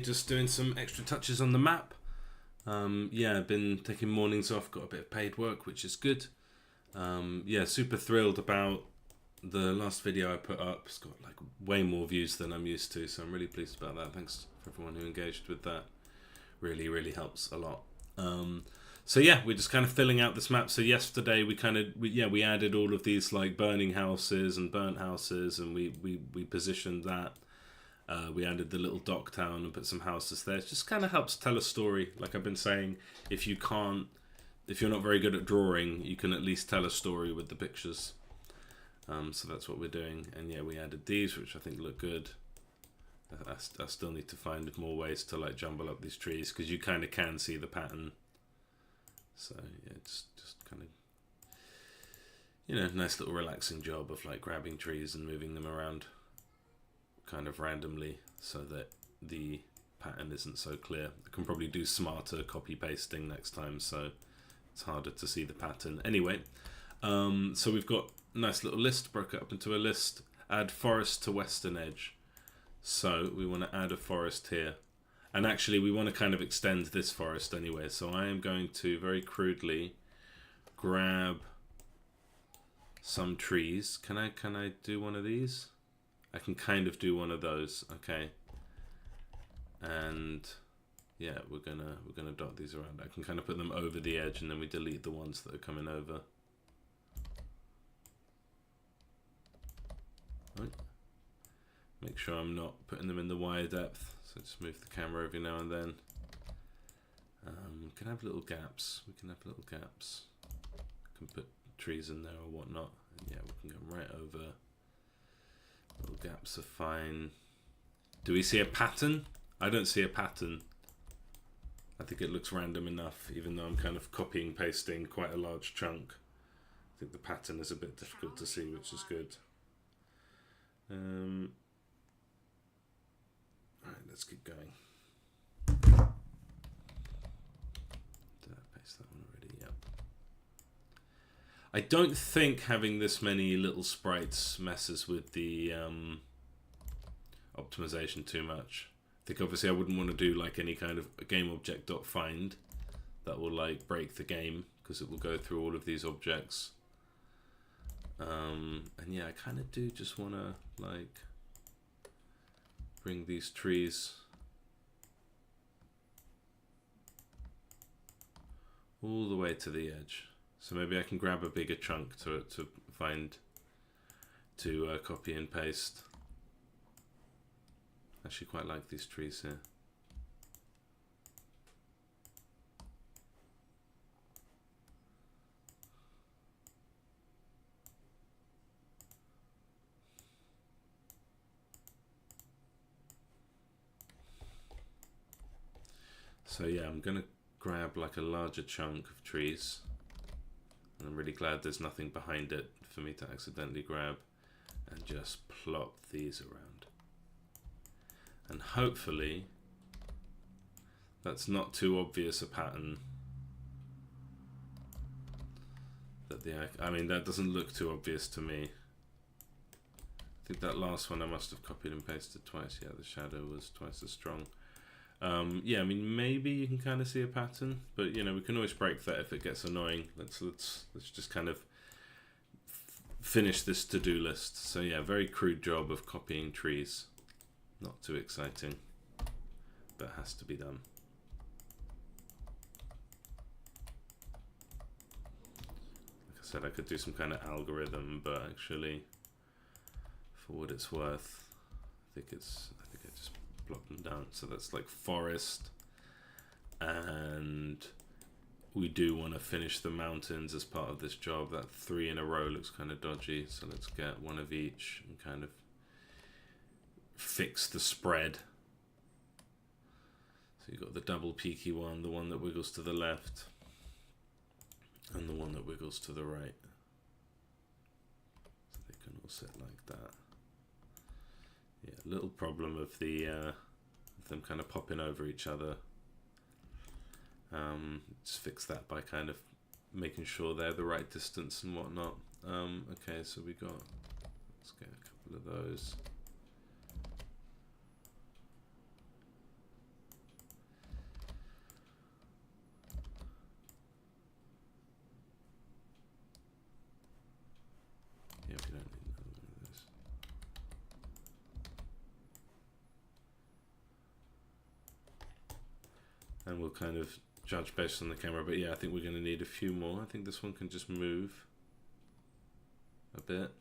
Just doing some extra touches on the map. Yeah, I've been taking mornings off, got a bit of paid work, which is good. Yeah, super thrilled about the last video I put up. It's got like way more views than I'm used to, so I'm really pleased about that. Thanks for everyone who engaged with that. Really helps a lot. So yeah, we're just kind of filling out this map. So yesterday we added all of these like burning houses and burnt houses, and we positioned that. We added the little dock town and put some houses there. It just kind of helps tell a story. Like I've been saying, if you're not very good at drawing, you can at least tell a story with the pictures. So that's what we're doing. And yeah, we added these, which I think look good. I still need to find more ways to like jumble up these trees, because you kind of can see the pattern. So yeah, just kind of, you know, nice little relaxing job of like grabbing trees and moving them around kind of randomly so that the pattern isn't so clear. I can probably do smarter copy pasting next time, so it's harder to see the pattern. Anyway, so we've got a nice little list, broke it up into a list. Add forest to western edge. So we want to add a forest here. And actually we want to kind of extend this forest anyway. So I am going to very crudely grab some trees. Can I do one of these? I can kind of do one of those, okay. And yeah, we're gonna dot these around. I can kind of put them over the edge, and then we delete the ones that are coming over. Right. Make sure I'm not putting them in the wire depth. So just move the camera every now and then. We can have little gaps. We can put trees in there or whatnot. And yeah, we can go right over. Little gaps are fine. Do we see a pattern? I don't see a pattern. I think it looks random enough, even though I'm kind of copying, pasting quite a large chunk. I think the pattern is a bit difficult to see, which is good. Alright, let's keep going. Did I paste that one already? Yep. I don't think having this many little sprites messes with the optimization too much. I think obviously I wouldn't want to do like any kind of GameObject.find that will like break the game, because it will go through all of these objects. And yeah, I kind of do just want to like bring these trees all the way to the edge. So maybe I can grab a bigger chunk to copy and paste. I actually quite like these trees here. So yeah, I'm gonna grab like a larger chunk of trees. And I'm really glad there's nothing behind it for me to accidentally grab, and just plop these around. And hopefully that's not too obvious a pattern. I mean, that doesn't look too obvious to me. I think that last one I must have copied and pasted twice. Yeah, the shadow was twice as strong. Yeah, I mean, maybe you can kind of see a pattern, but you know, we can always break that if it gets annoying. Let's just kind of finish this to-do list. So yeah, very crude job of copying trees. Not too exciting, but has to be done. Like I said, I could do some kind of algorithm, but actually, for what it's worth, I think I just plop them down. So that's like forest, and we do want to finish the mountains as part of this job. That 3 in a row looks kind of dodgy, so let's get one of each and kind of fix the spread. So you've got the double peaky one, the one that wiggles to the left, and the one that wiggles to the right. So they can all sit like that. Yeah, little problem of them kind of popping over each other. Just fix that by kind of making sure they're the right distance and whatnot. Okay, so let's get a couple of those. and we'll kind of judge based on the camera. But yeah, I think we're going to need a few more. I think this one can just move a bit.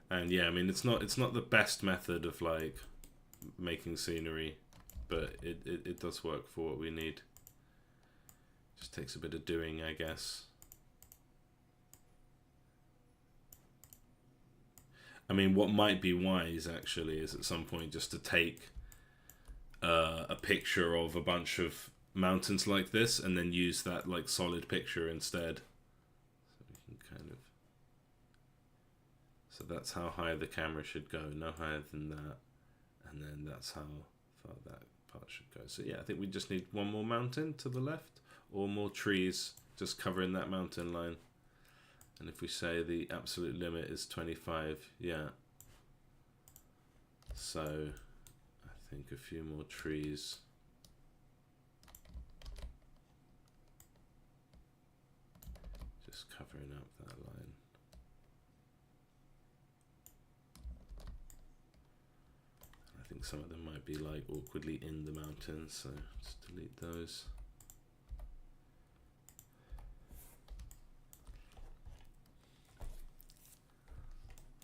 And yeah, I mean, it's not the best method of like making scenery, but it does work for what we need. Just takes a bit of doing, I guess. I mean, what might be wise actually is at some point just to take a picture of a bunch of mountains like this and then use that like solid picture instead. So we can kind of, so that's how high the camera should go, no higher than that, and then that's how far that part should go. So yeah, I think we just need one more mountain to the left, or more trees just covering that mountain line. And if we say the absolute limit is 25, yeah. So I think a few more trees. Just covering up that line. I think some of them might be like awkwardly in the mountains, so just delete those.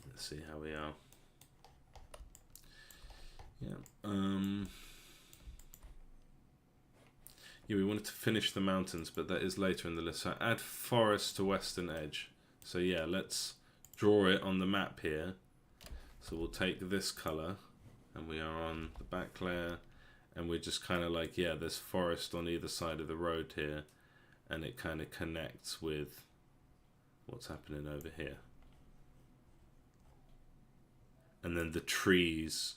Let's see how we are. Yeah. Yeah, we wanted to finish the mountains, but that is later in the list. So add forest to western edge. So yeah, let's draw it on the map here. So we'll take this color, and we are on the back layer, and we're just kind of like, yeah, there's forest on either side of the road here, and it kind of connects with what's happening over here. And then the trees,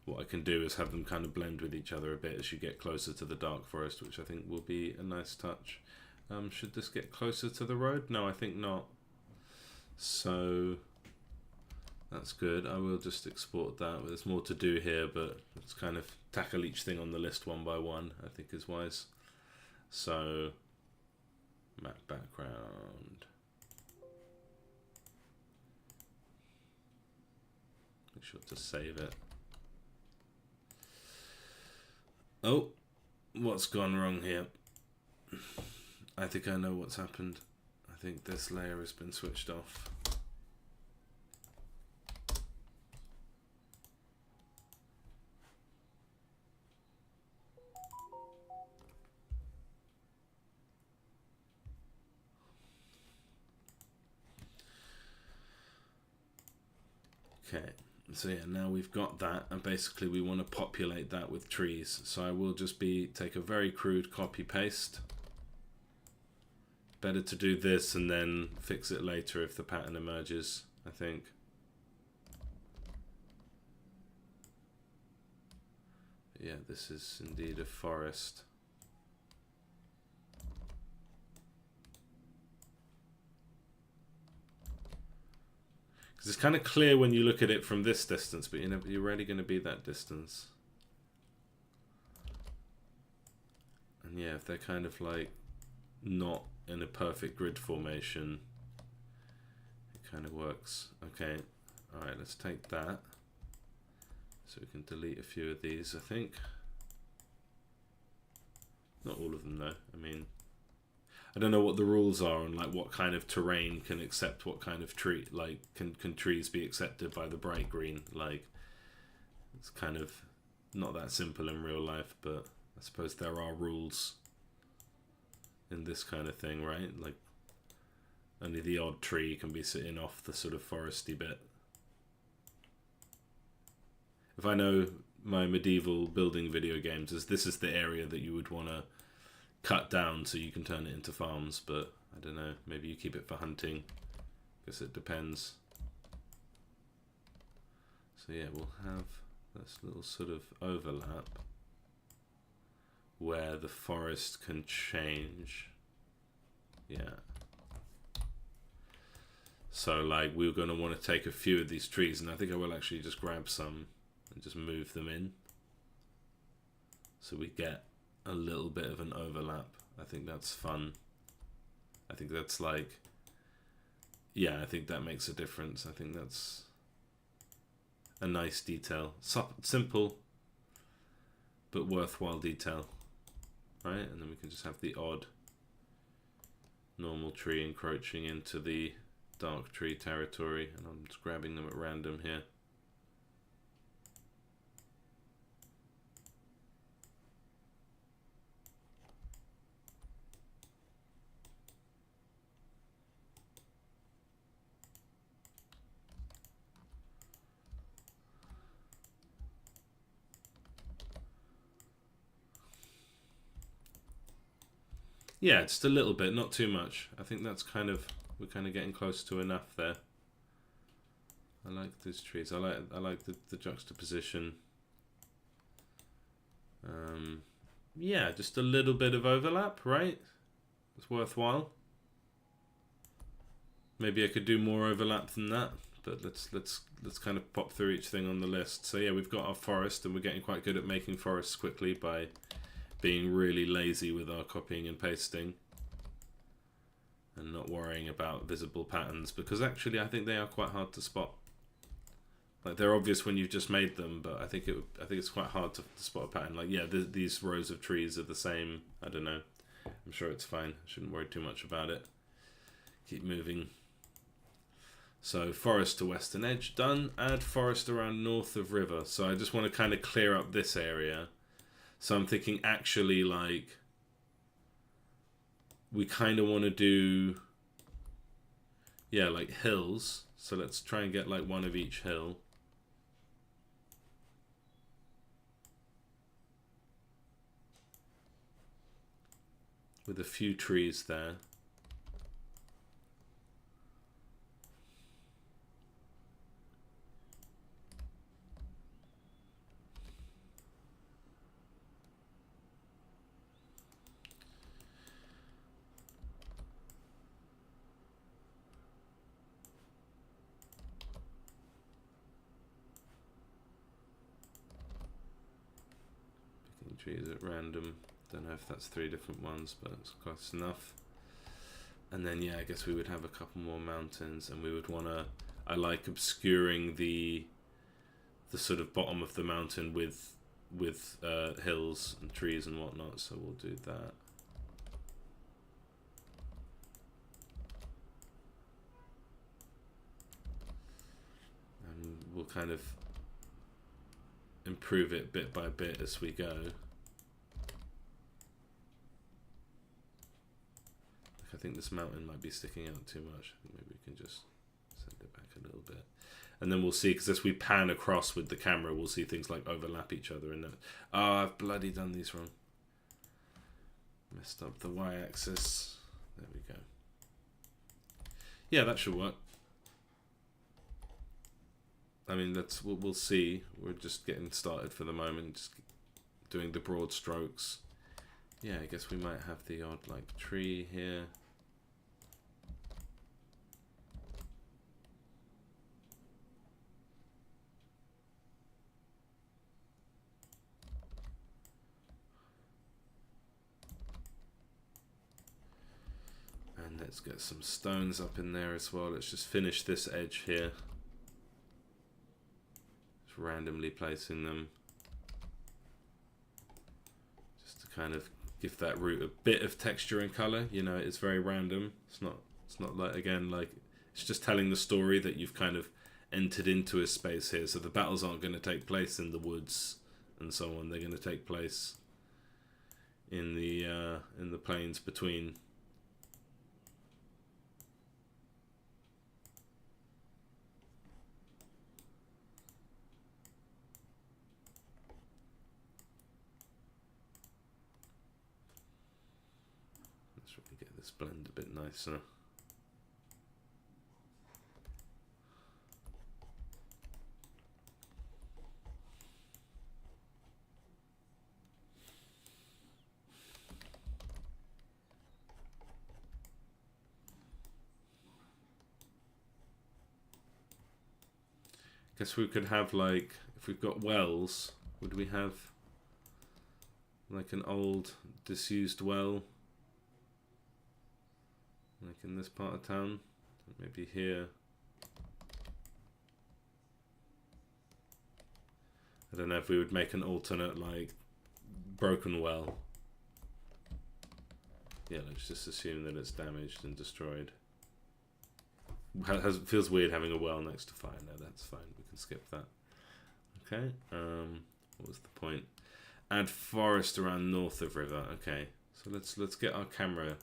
what I can do is have them kind of blend with each other a bit as you get closer to the dark forest, which I think will be a nice touch. Should this get closer to the road? No, I think not. So that's good. I will just export that. There's more to do here, but let's kind of tackle each thing on the list one by one, I think is wise. So map background. Make sure to save it. Oh, what's gone wrong here? I think I know what's happened. I think this layer has been switched off. Okay. So yeah, now we've got that, and basically we want to populate that with trees. So I will just take a very crude copy paste. Better to do this and then fix it later if the pattern emerges, I think. Yeah, this is indeed a forest. Because it's kind of clear when you look at it from this distance, but you're rarely going to be that distance. And yeah, if they're kind of like not in a perfect grid formation, it kind of works. Okay, alright, let's take that. So we can delete a few of these, I think. Not all of them though. I mean, I don't know what the rules are on like what kind of terrain can accept what kind of tree. Like, can trees be accepted by the bright green? Like, it's kind of not that simple in real life, but I suppose there are rules in this kind of thing, right? Like, only the odd tree can be sitting off the sort of foresty bit. If I know my medieval building video games, this is the area that you would want to cut down so you can turn it into farms, but I don't know, maybe you keep it for hunting. Guess it depends. So yeah, we'll have this little sort of overlap where the forest can change. Yeah. So like we're going to want to take a few of these trees, and I think I will actually just grab some and just move them in so we get a little bit of an overlap. I think that's fun. I think that's like, yeah, I think that makes a difference. I think that's a nice detail. Simple, but worthwhile detail. right? And then we can just have the odd normal tree encroaching into the dark tree territory, and I'm just grabbing them at random here. Yeah, just a little bit, not too much. I think that's we're kind of getting close to enough there. I like these trees. I like the juxtaposition. Yeah, just a little bit of overlap, right? It's worthwhile. Maybe I could do more overlap than that, but let's kind of pop through each thing on the list. So yeah, we've got our forest, and we're getting quite good at making forests quickly by being really lazy with our copying and pasting and not worrying about visible patterns, because actually I think they are quite hard to spot. Like, they're obvious when you've just made them, but I think it's quite hard to spot a pattern. Like, yeah, these rows of trees are the same. I don't know. I'm sure it's fine. I shouldn't worry too much about it. Keep moving. So forest to western edge done. Add forest around north of river. So I just want to kind of clear up this area. So I'm thinking, actually, like, we kind of want to do, yeah, like hills. So let's try and get like one of each hill. With a few trees there. Picking trees at random. Don't know if that's 3 different ones, but it's close enough. And then, yeah, I guess we would have a couple more mountains, and we would want to, I like obscuring the sort of bottom of the mountain with hills and trees and whatnot, so we'll do that. And we'll kind of improve it bit by bit as we go. I think this mountain might be sticking out too much. Maybe we can just send it back a little bit. And then we'll see, because as we pan across with the camera, we'll see things like overlap each other. And oh, I've bloody done these wrong. Messed up the y-axis. There we go. Yeah, that should work. I mean, we'll see. We're just getting started for the moment, just doing the broad strokes. Yeah, I guess we might have the odd like tree here. And let's get some stones up in there as well. Let's just finish this edge here. Just randomly placing them. Just to kind of give that root a bit of texture and color. You know, it's very random. It's not like, again, like, it's just telling the story that you've kind of entered into a space here. So the battles aren't going to take place in the woods and so on. They're going to take place in the plains between. Let's really get this blend a bit nicer. Guess we could have, like, if we've got wells, would we have like an old disused well, like in this part of town? Maybe here. I don't know if we would make an alternate like broken well Yeah, let's just assume that it's damaged and destroyed. Feels weird having a well next to fire. No, that's fine. We can skip that. Okay. What was the point? Add forest around north of river. Okay. So let's get our camera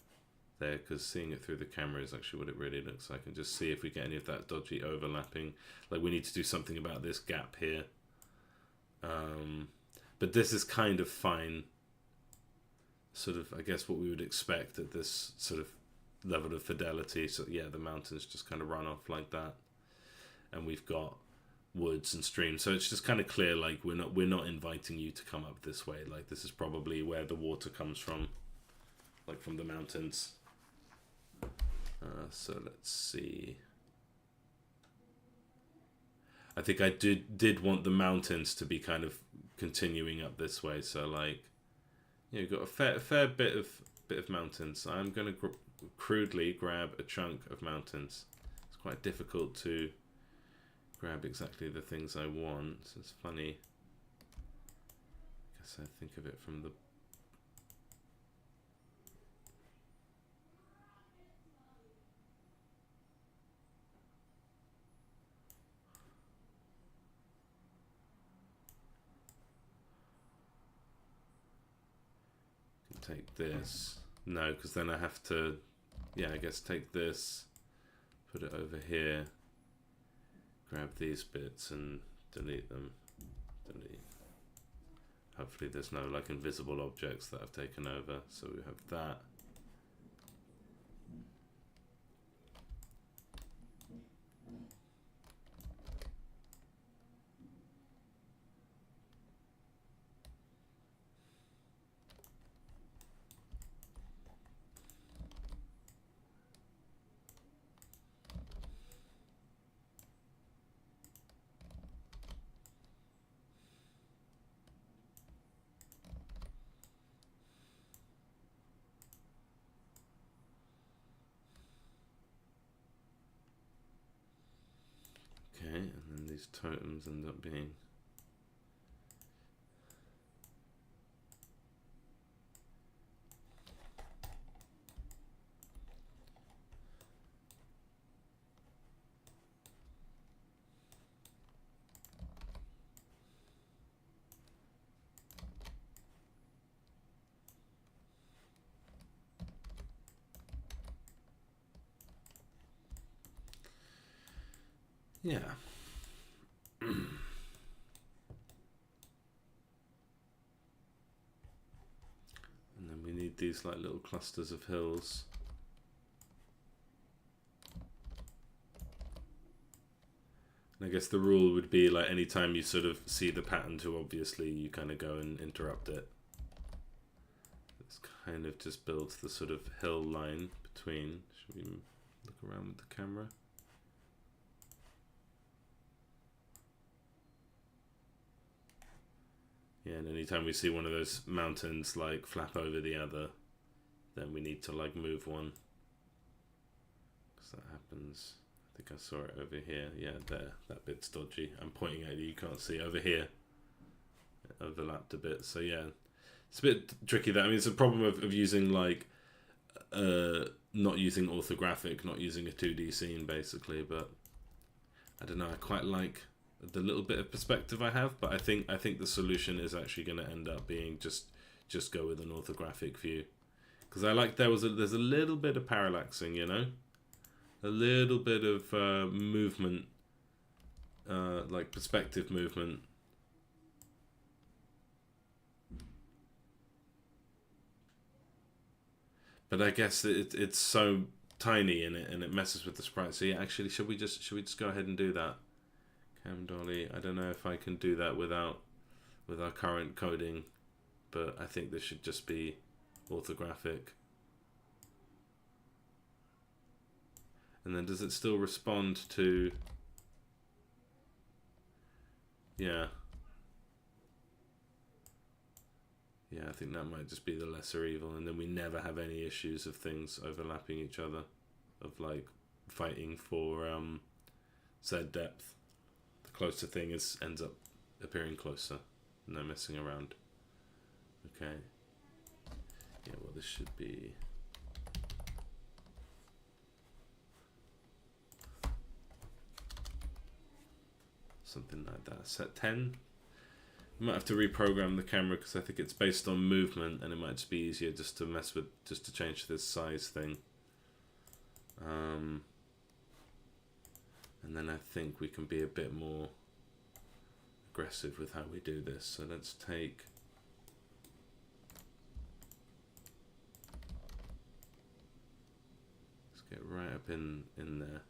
there, because seeing it through the camera is actually what it really looks like, and just see if we get any of that dodgy overlapping. Like, we need to do something about this gap here. But this is kind of fine. Sort of, I guess, what we would expect at this sort of level of fidelity. So yeah, the mountains just kind of run off like that, and we've got woods and streams. So it's just kind of clear, like, we're not inviting you to come up this way. Like, this is probably where the water comes from, like from the mountains. So let's see. I think I did want the mountains to be kind of continuing up this way. So like, yeah, you've got a fair bit of mountains. I'm gonna crudely grab a chunk of mountains. It's quite difficult to grab exactly the things I want. It's funny. I guess I think of it from the take this. No, because then I have to, yeah, I guess take this, put it over here, grab these bits and delete them. Delete. Hopefully there's no like invisible objects that I've taken over. So we have that. Okay, and then these totems end up being yeah. And then we need these like little clusters of hills. And I guess the rule would be like anytime you sort of see the pattern too obviously, you kind of go and interrupt it. This kind of just builds the sort of hill line between. Should we look around with the camera? Yeah, and anytime we see one of those mountains like flap over the other, then we need to like move one. Because that happens. I think I saw it over here. Yeah, there. That bit's dodgy. I'm pointing at you can't see. Over here. It overlapped a bit. So yeah, it's a bit tricky there. I mean, it's a problem of using like, not using orthographic, not using a 2D scene basically, but I don't know, I quite like the little bit of perspective I have, but I think the solution is actually going to end up being just go with an orthographic view, because I like there's a little bit of parallaxing, you know, a little bit of movement, like perspective movement. But I guess it's so tiny in it and it messes with the sprite. So yeah, actually, should we just go ahead and do that? Cam Dolly. I don't know if I can do that with our current coding, but I think this should just be orthographic. And then does it still respond to? Yeah. Yeah, I think that might just be the lesser evil, and then we never have any issues of things overlapping each other, of like fighting for Z depth. The closer thing ends up appearing closer, no messing around. Okay. Yeah, well, this should be something like that. Set 10. You might have to reprogram the camera because I think it's based on movement, and it might just be easier just to mess with, just to change this size thing. And then I think we can be a bit more aggressive with how we do this. So let's take, let's get right up in there.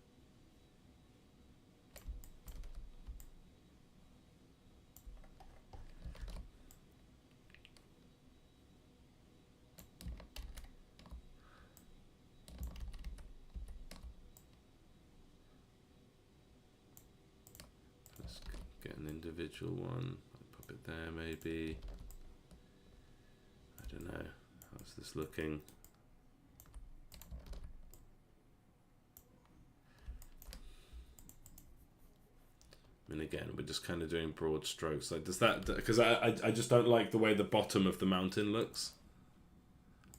Individual one, I'll pop it there maybe. I don't know, how's this looking? I mean, again, we're just kind of doing broad strokes. Like, does that, because I just don't like the way the bottom of the mountain looks.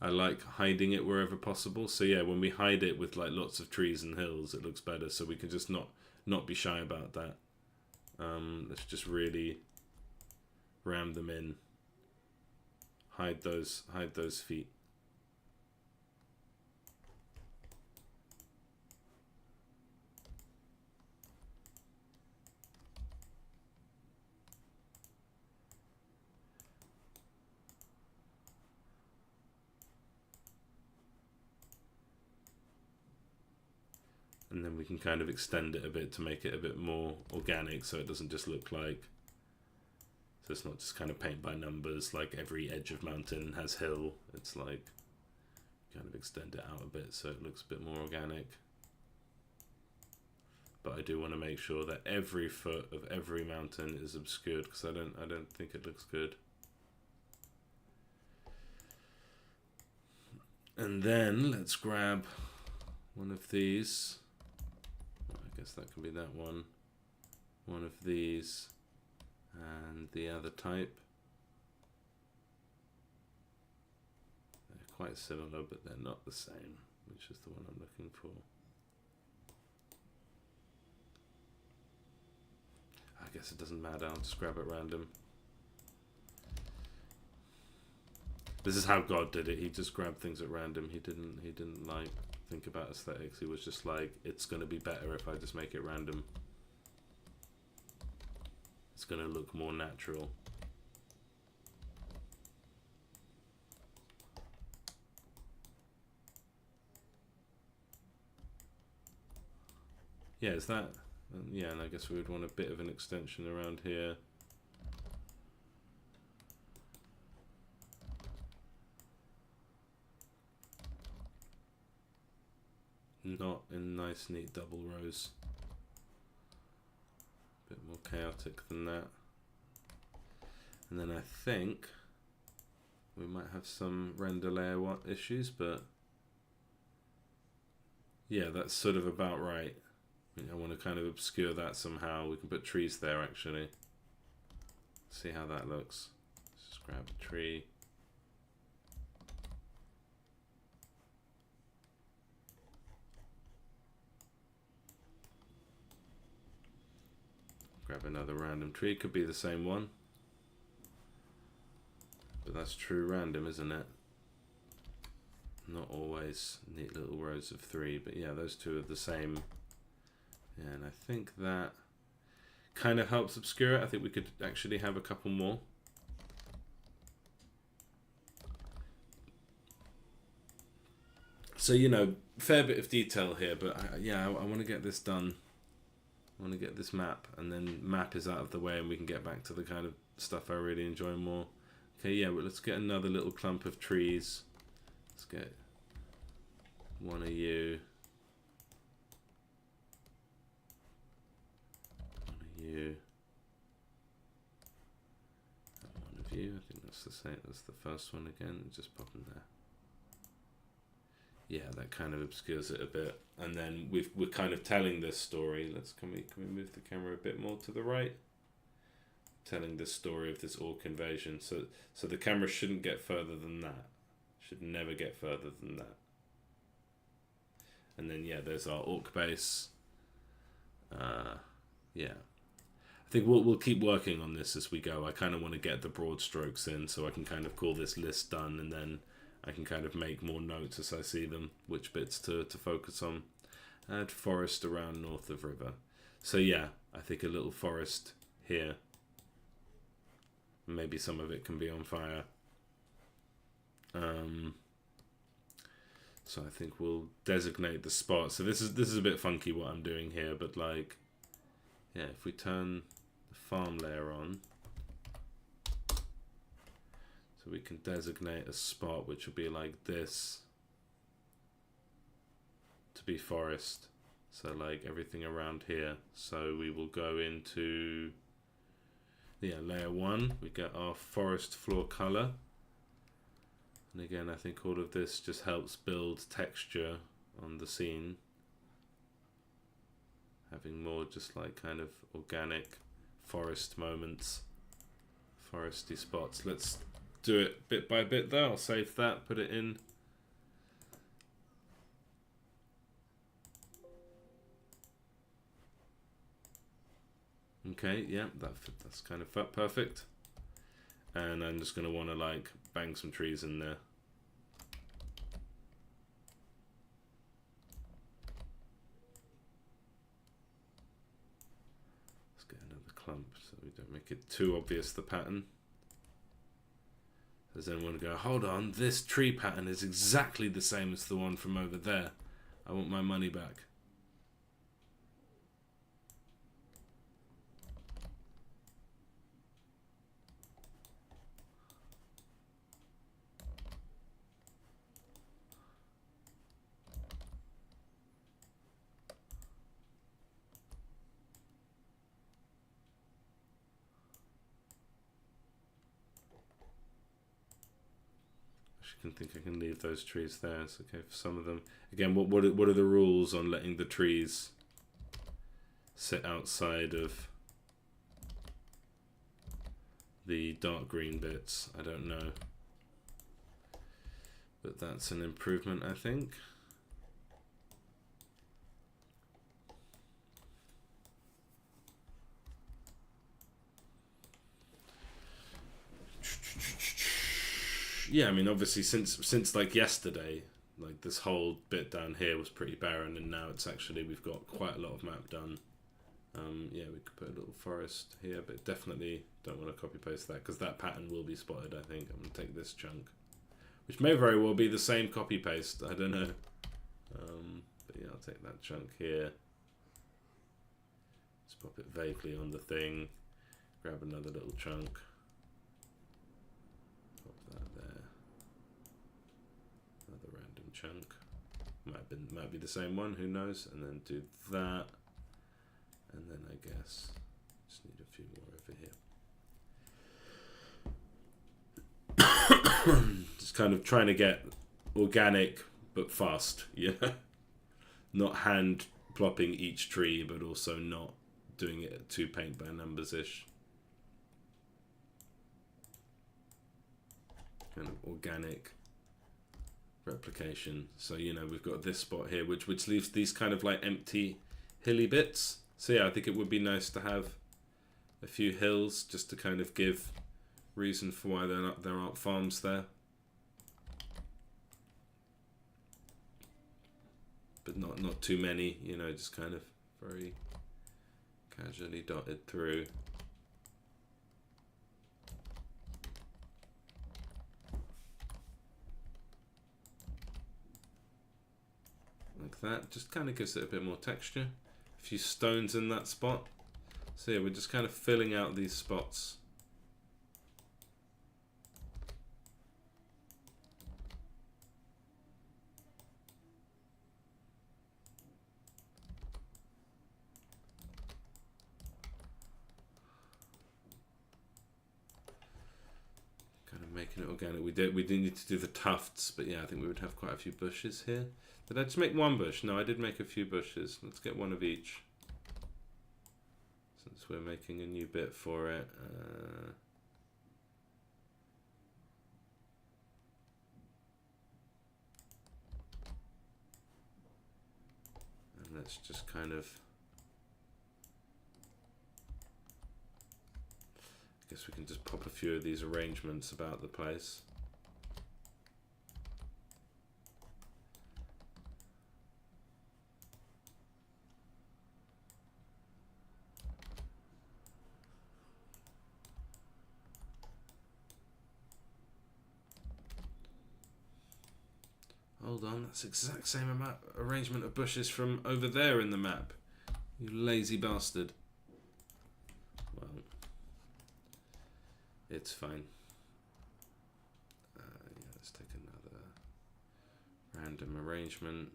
I like hiding it wherever possible. So yeah, when we hide it with like lots of trees and hills, it looks better. So we can just not be shy about that. Let's just really ram them in. Hide those feet. And then we can kind of extend it a bit to make it a bit more organic, so it doesn't just look like, so it's not just kind of paint by numbers, like every edge of mountain has hill. It's like kind of extend it out a bit so it looks a bit more organic. But I do want to make sure that every foot of every mountain is obscured, because I don't think it looks good. And then let's grab one of these. I guess that can be that one. One of these and the other type. They're quite similar, but they're not the same, which is the one I'm looking for. I guess it doesn't matter, I'll just grab at random. This is how God did it. He just grabbed things at random. He didn't like think about aesthetics. He was just like, it's going to be better if I just make it random. It's going to look more natural. Yeah, is that? Yeah, and I guess we would want a bit of an extension around here. Not in nice, neat double rows. A bit more chaotic than that. And then I think we might have some render layer issues, but yeah, that's sort of about right. I want to kind of obscure that somehow. We can put trees there actually. See how that looks. Let's just grab a tree. Grab another random tree. Could be the same one. But that's true random, isn't it? Not always neat little rows of 3, but yeah, those two are the same. Yeah, and I think that kind of helps obscure it. I think we could actually have a couple more. So, you know, fair bit of detail here, but I want to get this done. I want to get this map, and then map is out of the way and we can get back to the kind of stuff I really enjoy more. Okay, yeah, well, let's get another little clump of trees. Let's get one of you. One of you. And one of you. I think that's the same. That's the first one again. Just pop in there. Yeah, that kind of obscures it a bit, and then we're kind of telling this story. Can we move the camera a bit more to the right? Telling this story of this orc invasion. So the camera shouldn't get further than that. Should never get further than that. And then yeah, there's our orc base. Yeah, I think we'll keep working on this as we go. I kind of want to get the broad strokes in so I can kind of call this list done, and then I can kind of make more notes as I see them, which bits to focus on. Add forest around north of river. So yeah, I think a little forest here. Maybe some of it can be on fire. So I think we'll designate the spot. So this is a bit funky what I'm doing here, but like, yeah, if we turn the farm layer on, so we can designate a spot which will be like this to be forest. So like everything around here. So we will go into, yeah, layer 1. We get our forest floor color. And again, I think all of this just helps build texture on the scene. Having more just like kind of organic forest moments, foresty spots. Let's do it bit by bit though. I'll save that, put it in. Okay, yeah, that's kind of perfect. And I'm just going to want to like bang some trees in there. Let's get another clump so we don't make it too obvious the pattern. Does anyone go, hold on, this tree pattern is exactly the same as the one from over there. I want my money back. I can leave those trees there. It's okay for some of them. Again, what are the rules on letting the trees sit outside of the dark green bits? I don't know, but that's an improvement, I think. Yeah, I mean, obviously, since like yesterday, like this whole bit down here was pretty barren, and now it's actually, we've got quite a lot of map done. Yeah, we could put a little forest here, but definitely don't want to copy paste that because that pattern will be spotted. I think I'm gonna take this chunk, which may very well be the same copy paste. I don't know, but yeah, I'll take that chunk here. Just pop it vaguely on the thing. Grab another little chunk. Chunk might be the same one, who knows, and then do that, and then I guess just need a few more over here. Just kind of trying to get organic but fast, yeah. Not hand plopping each tree, but also not doing it too paint by numbers ish. Kind of organic replication. So, you know, we've got this spot here which leaves these kind of like empty hilly bits. So yeah, I think it would be nice to have a few hills just to kind of give reason for why there aren't farms there, but not too many, you know, just kind of very casually dotted through. Like that, just kind of gives it a bit more texture. A few stones in that spot. So yeah, we're just kind of filling out these spots. Kind of making it organic. We did need to do the tufts, but yeah, I think we would have quite a few bushes here. Did I just make one bush? No, I did make a few bushes. Let's get one of each, since we're making a new bit for it. And let's just kind of guess we can just pop a few of these arrangements about the place. Hold on, that's the exact same arrangement of bushes from over there in the map. You lazy bastard. Well, it's fine. Yeah, let's take another random arrangement.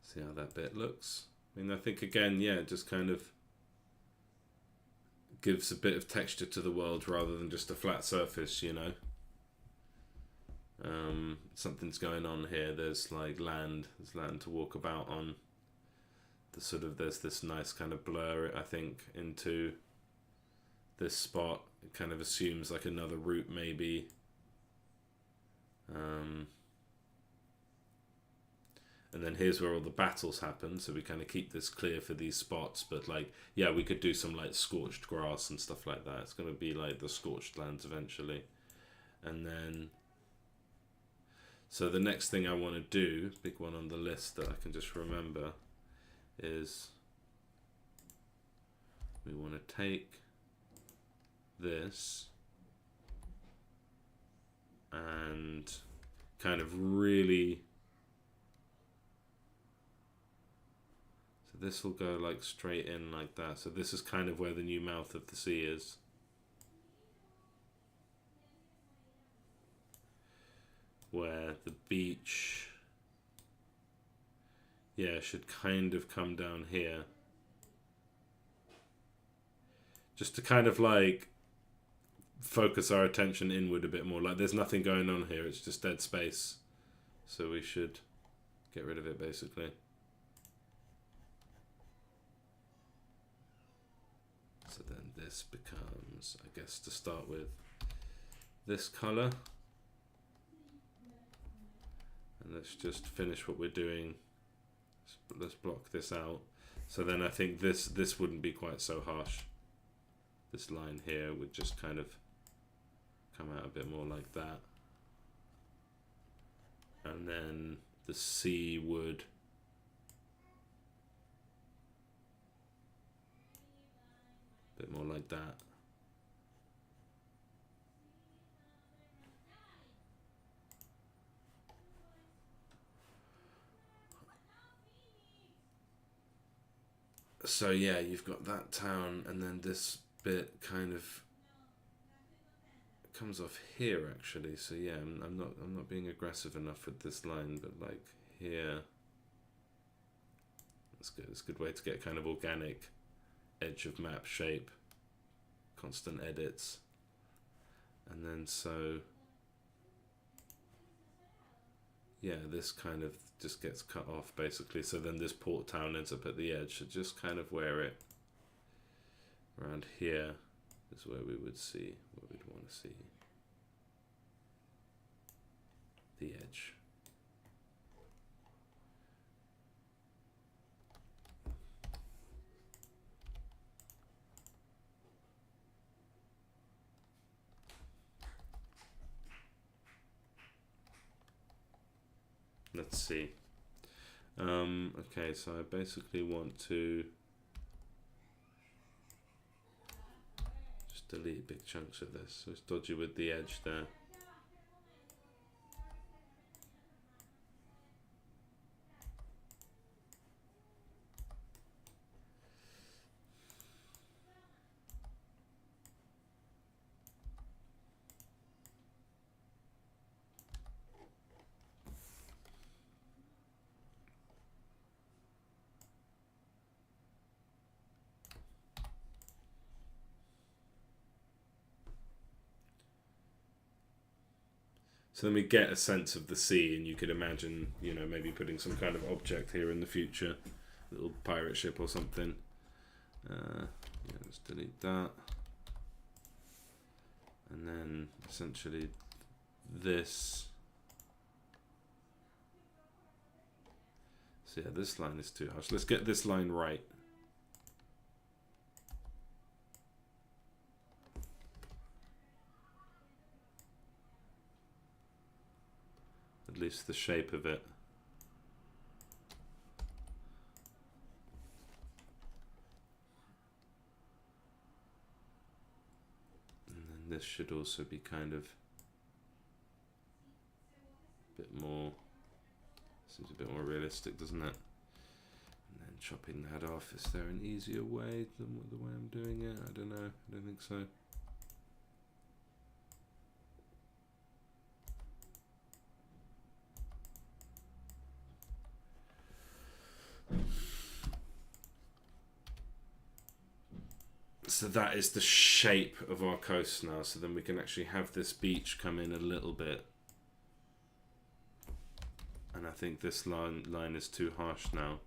See how that bit looks. I mean, I think again, yeah, just kind of gives a bit of texture to the world rather than just a flat surface, you know. Something's going on here. There's like land. There's land to walk about on. The sort of there's this nice kind of blur, I think, into this spot. It kind of assumes like another route maybe. And then here's where all the battles happen, so we kind of keep this clear for these spots, but like, yeah, we could do some like scorched grass and stuff like that. It's going to be like the scorched lands eventually. And then, so the next thing I want to do, big one on the list that I can just remember, is we want to take this and kind of really, this will go like straight in like that. So this is kind of where the new mouth of the sea is. Where the beach, yeah, should kind of come down here. Just to kind of like focus our attention inward a bit more. Like there's nothing going on here, it's just dead space. So we should get rid of it basically. So then this becomes, I guess, to start with, this color. And let's just finish what we're doing. Let's block this out. So then I think this wouldn't be quite so harsh. This line here would just kind of come out a bit more like that. And then the C would bit more like that. So yeah, you've got that town, and then this bit kind of comes off here actually. So yeah, I'm not being aggressive enough with this line, but like here, that's good. It's a good way to get kind of organic edge of map shape, constant edits, and then so yeah, this kind of just gets cut off basically. So then this port town ends up at the edge. So just kind of where it around here is where we would see what we'd want to see the edge. Let's see. Okay, so I basically want to just delete big chunks of this. So it's dodgy with the edge there. So then we get a sense of the sea, and you could imagine, you know, maybe putting some kind of object here in the future. little pirate ship or something. Yeah, let's delete that. And then essentially this. So yeah, this line is too harsh. Let's get this line right. At least the shape of it. And then this should also be kind of a bit more, seems a bit more realistic, doesn't it? And then chopping that off, is there an easier way than the way I'm doing it? I don't know, I don't think so. So that is the shape of our coast now, so then we can actually have this beach come in a little bit. And I think this line is too harsh now.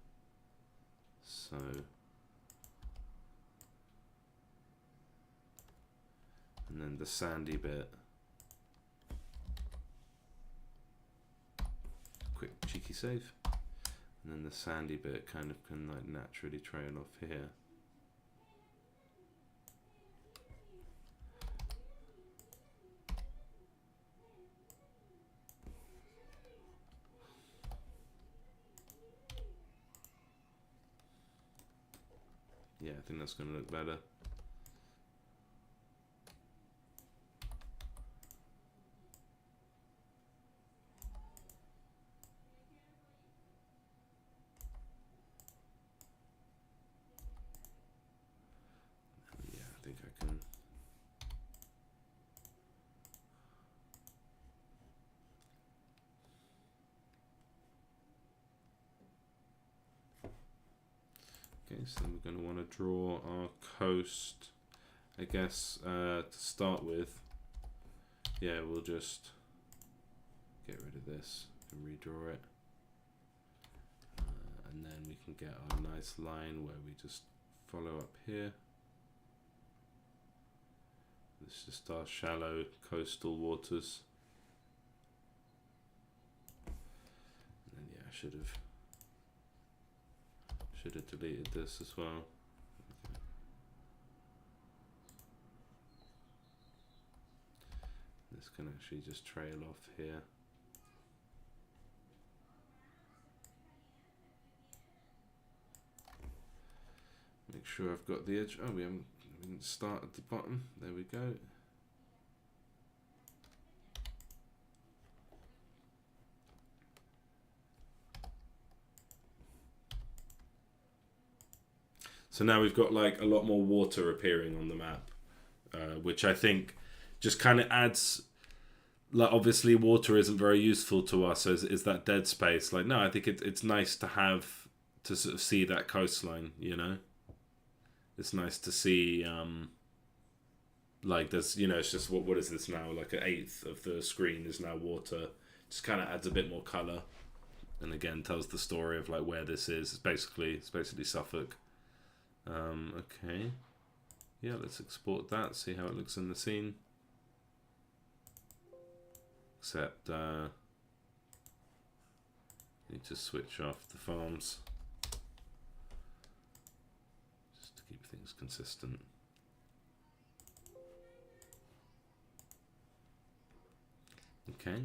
So and then the sandy bit. Quick cheeky save. And then the sandy bit kind of can like naturally trail off here. Yeah, I think that's going to look better. Yeah, I think I can. Okay, so then we're going to want to draw our coast, I guess, to start with. Yeah, we'll just get rid of this and redraw it. And then we can get our nice line where we just follow up here. This is just our shallow coastal waters. And then yeah, I should have deleted this as well. Okay. This can actually just trail off here. Make sure I've got the edge. Oh, we didn't start at the bottom. There we go. So now we've got like a lot more water appearing on the map, which I think just kind of adds, like obviously water isn't very useful to us as is that dead space. Like no, I think it's nice to have to sort of see that coastline, you know. It's nice to see like there's, you know, it's just what is this now, like 1/8 of the screen is now water. Just kind of adds a bit more color, and again tells the story of like where this is. It's basically Suffolk. Okay, yeah, let's export that, see how it looks in the scene. Except need to switch off the farms just to keep things consistent. Okay,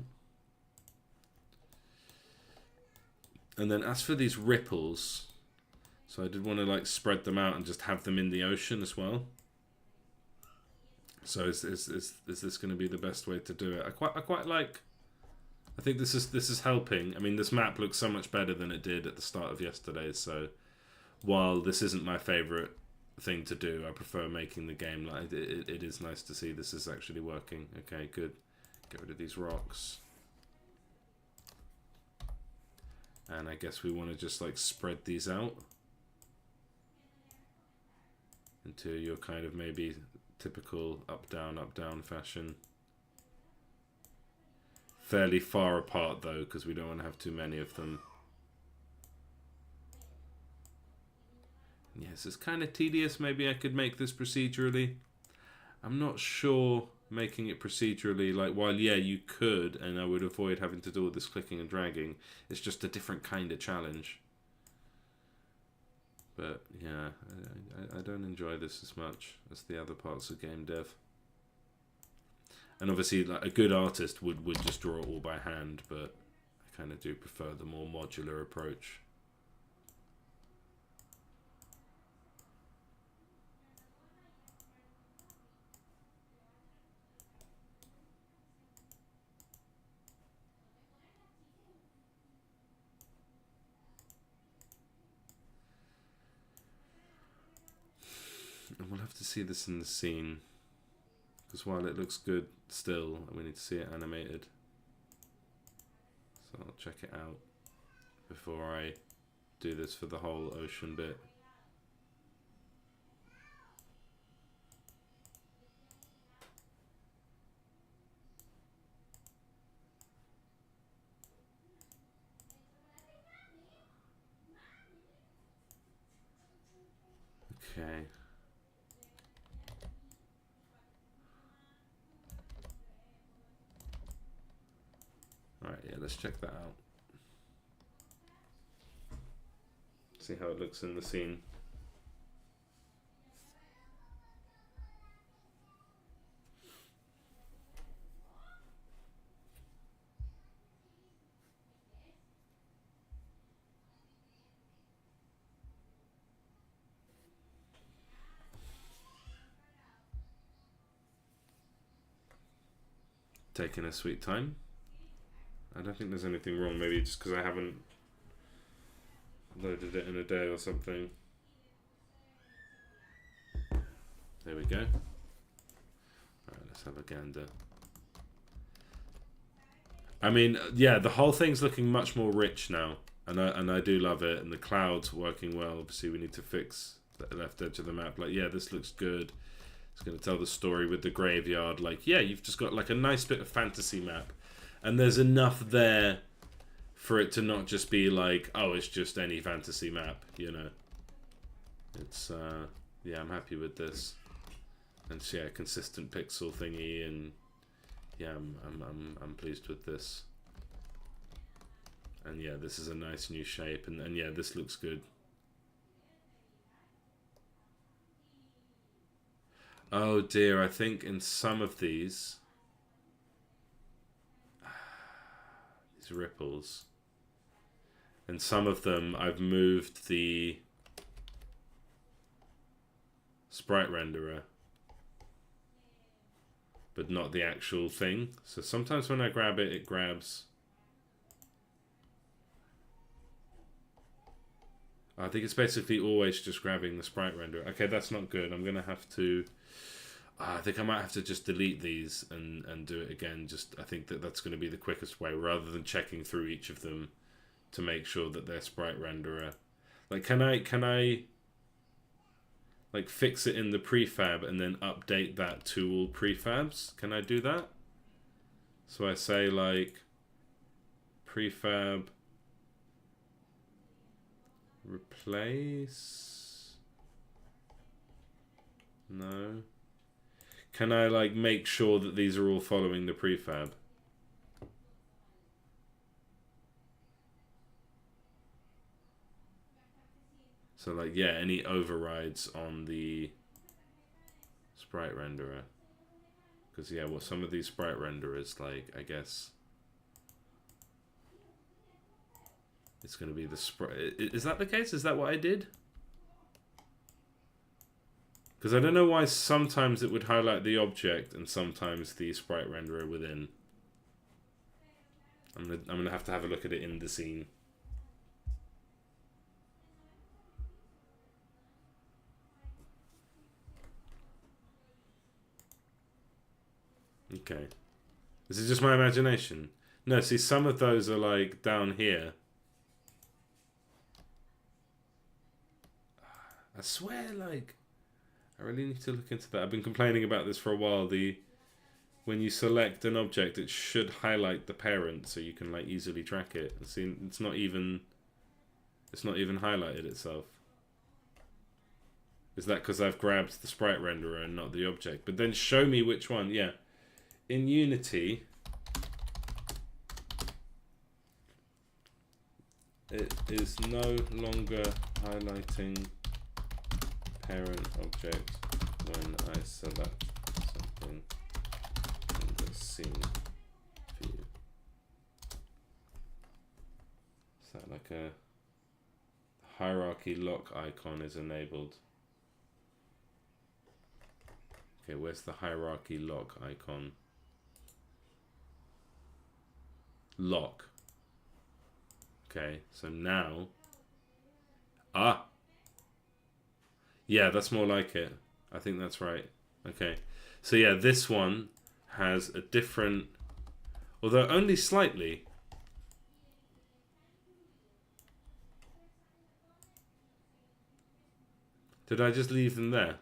and then as for these ripples, so I did want to like spread them out and just have them in the ocean as well. So is this going to be the best way to do it? I quite like. I think this is helping. I mean, this map looks so much better than it did at the start of yesterday. So while this isn't my favorite thing to do, I prefer making the game. Like it is nice to see this is actually working. Okay, good. Get rid of these rocks. And I guess we want to just like spread these out into your kind of maybe typical up down fashion. Fairly far apart though, because we don't want to have too many of them. Yes, it's kind of tedious. Maybe I could make this procedurally. I'm not sure making it procedurally, like, while yeah, you could, and I would avoid having to do all this clicking and dragging. It's just a different kind of challenge. But yeah, I don't enjoy this as much as the other parts of game dev. And obviously, like, a good artist would just draw it all by hand, but I kind of do prefer the more modular approach. And we'll have to see this in the scene, because while it looks good still, we need to see it animated. So I'll check it out before I do this for the whole ocean bit. Okay. Alright, yeah, let's check that out. See how it looks in the scene. Taking a sweet time. I don't think there's anything wrong, maybe just because I haven't loaded it in a day or something. There we go. Alright, let's have a gander. I mean, yeah, the whole thing's looking much more rich now, and I do love it, and the clouds working well. Obviously, we need to fix the left edge of the map. Like, yeah, this looks good. It's going to tell the story with the graveyard. Like, yeah, you've just got like a nice bit of fantasy map, and there's enough there for it to not just be like, oh, it's just any fantasy map, you know. It's yeah, I'm happy with this, and so, yeah, consistent pixel thingy, and yeah, I'm pleased with this. And yeah, this is a nice new shape, and yeah, this looks good. Oh dear, I think in some of these ripples, in some of them I've moved the sprite renderer, but not the actual thing. So sometimes when I grab it, it grabs. I think it's basically always just grabbing the sprite renderer. Okay, that's not good. I'm gonna have to. I think I might have to just delete these and do it again. Just, I think that's going to be the quickest way, rather than checking through each of them to make sure that they're sprite renderer. Like, can I like fix it in the prefab and then update that to all prefabs? Can I do that? So I say like prefab replace. No. Can I like make sure that these are all following the prefab? So like, yeah, any overrides on the sprite renderer. Because yeah, well, some of these sprite renderers, like, I guess it's going to be the sprite. Is that the case? Is that what I did? Because I don't know why sometimes it would highlight the object and sometimes the sprite renderer within. I'm gonna have to have a look at it in the scene. Okay. This is just my imagination. No, see, some of those are like down here. I swear, like, I really need to look into that. I've been complaining about this for a while. When you select an object, it should highlight the parent so you can like easily track it. And see, it's not even highlighted itself. Is that because I've grabbed the sprite renderer and not the object? But then show me which one. Yeah. In Unity, it is no longer highlighting parent object when I select something in the scene view. Is that like a hierarchy lock icon is enabled? Okay, where's the hierarchy lock icon? Lock. Okay, so now... Ah! Yeah, that's more like it. I think that's right. Okay. So yeah, this one has a different... Although only slightly. Did I just leave them there?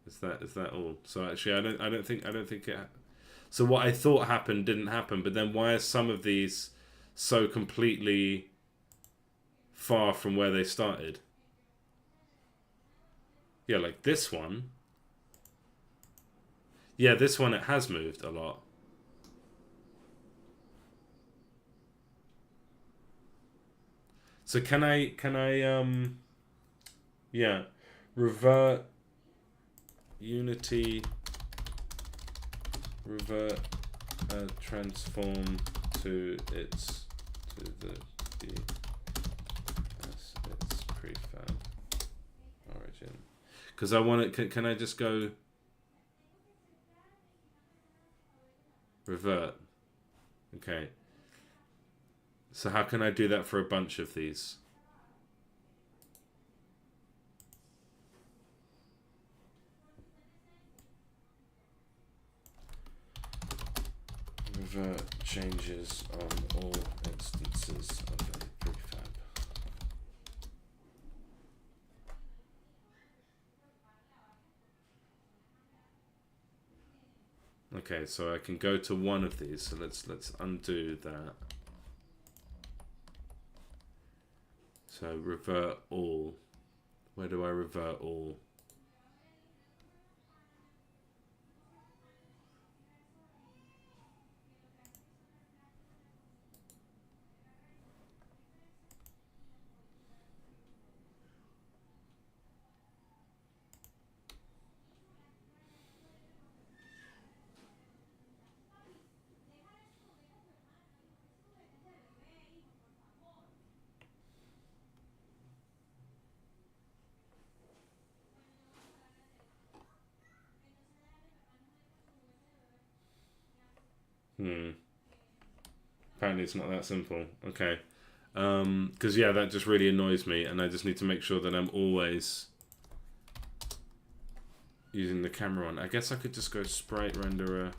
Is that all? So actually, I don't think it. So what I thought happened didn't happen. But then why are some of these so completely far from where they started? Yeah, like this one. Yeah, this one it has moved a lot. So can I yeah, revert Unity, revert transform to the as its prefab origin. Because I want it. Can I just go revert? Okay. So how can I do that for a bunch of these? Revert changes on all instances of a prefab. Okay, so I can go to one of these. So let's undo that. So revert all. Where do I revert all? Apparently it's not that simple. Okay. Because yeah, that just really annoys me, and I just need to make sure that I'm always using the camera on. I guess I could just go sprite renderer.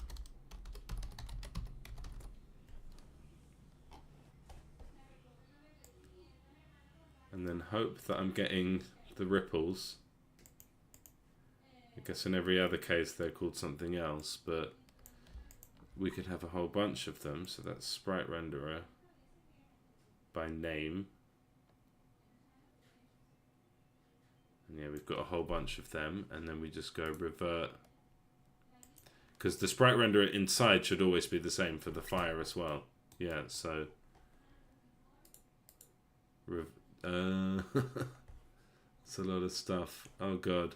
And then hope that I'm getting the ripples. I guess in every other case they're called something else, but we could have a whole bunch of them. So that's sprite renderer by name. And yeah, we've got a whole bunch of them, and then we just go revert. Because the sprite renderer inside should always be the same for the fire as well. Yeah, so... it's a lot of stuff. Oh god.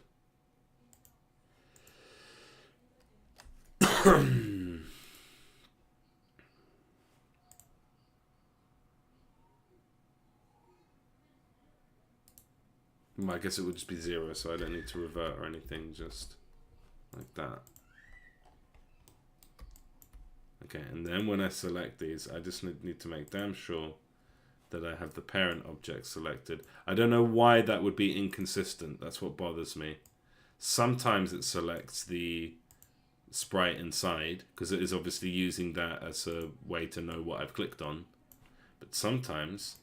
I guess it would just be 0, so I don't need to revert or anything, just like that. Okay, and then when I select these, I just need to make damn sure that I have the parent object selected. I don't know why that would be inconsistent. That's what bothers me. Sometimes it selects the sprite inside, because it is obviously using that as a way to know what I've clicked on. But sometimes...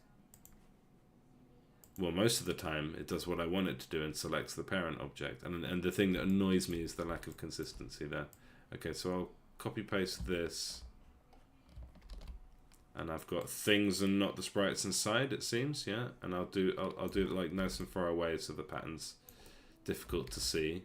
well, most of the time, it does what I want it to do and selects the parent object. And the thing that annoys me is the lack of consistency there. Okay, so I'll copy-paste this. And I've got things and not the sprites inside, it seems, yeah? And I'll do it like nice and far away so the pattern's difficult to see.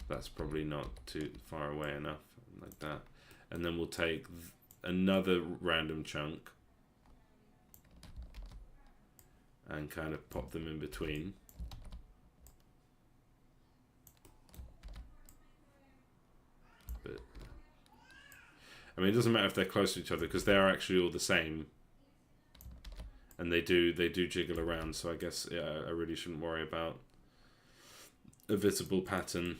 That's probably not too far away enough, like that. And then we'll take another random chunk and kind of pop them in between. But I mean, it doesn't matter if they're close to each other because they are actually all the same, and they do jiggle around. So I guess, yeah, I really shouldn't worry about a visible pattern.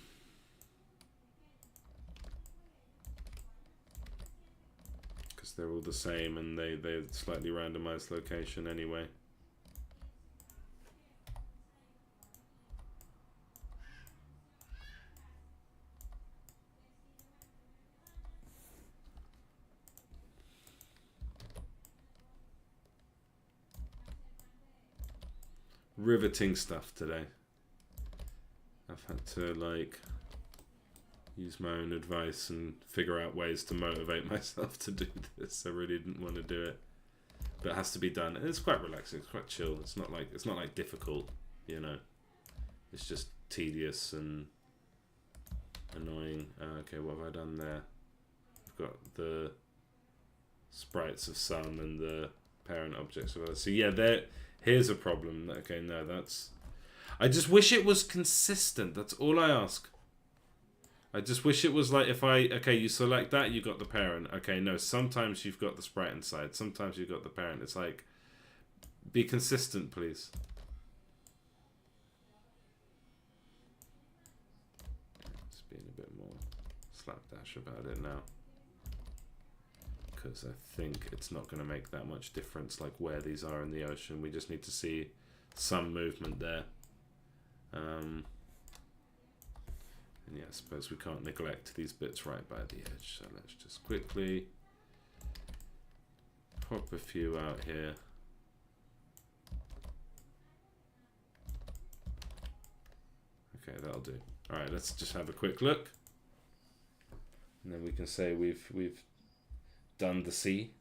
Because they're all the same and they're slightly randomized location anyway. Riveting stuff today. I've had to like use my own advice and figure out ways to motivate myself to do this. I really didn't want to do it, but it has to be done. And it's quite relaxing. It's quite chill. It's not like difficult, you know. It's just tedious and annoying. Okay, what have I done there? I've got the sprites of some and the parent objects of others. So yeah, here's a problem. Okay, no, that's... I just wish it was consistent. That's all I ask. I just wish it was like if okay, you select that, you got the parent. Okay, no, sometimes you've got the sprite inside. Sometimes you've got the parent. It's like, be consistent, please. Just being a bit more slapdash about it now. Because I think it's not going to make that much difference, like where these are in the ocean. We just need to see some movement there. And yeah, I suppose we can't neglect these bits right by the edge. So let's just quickly pop a few out here. Okay, that'll do. All right, let's just have a quick look, and then we can say we've done the sea.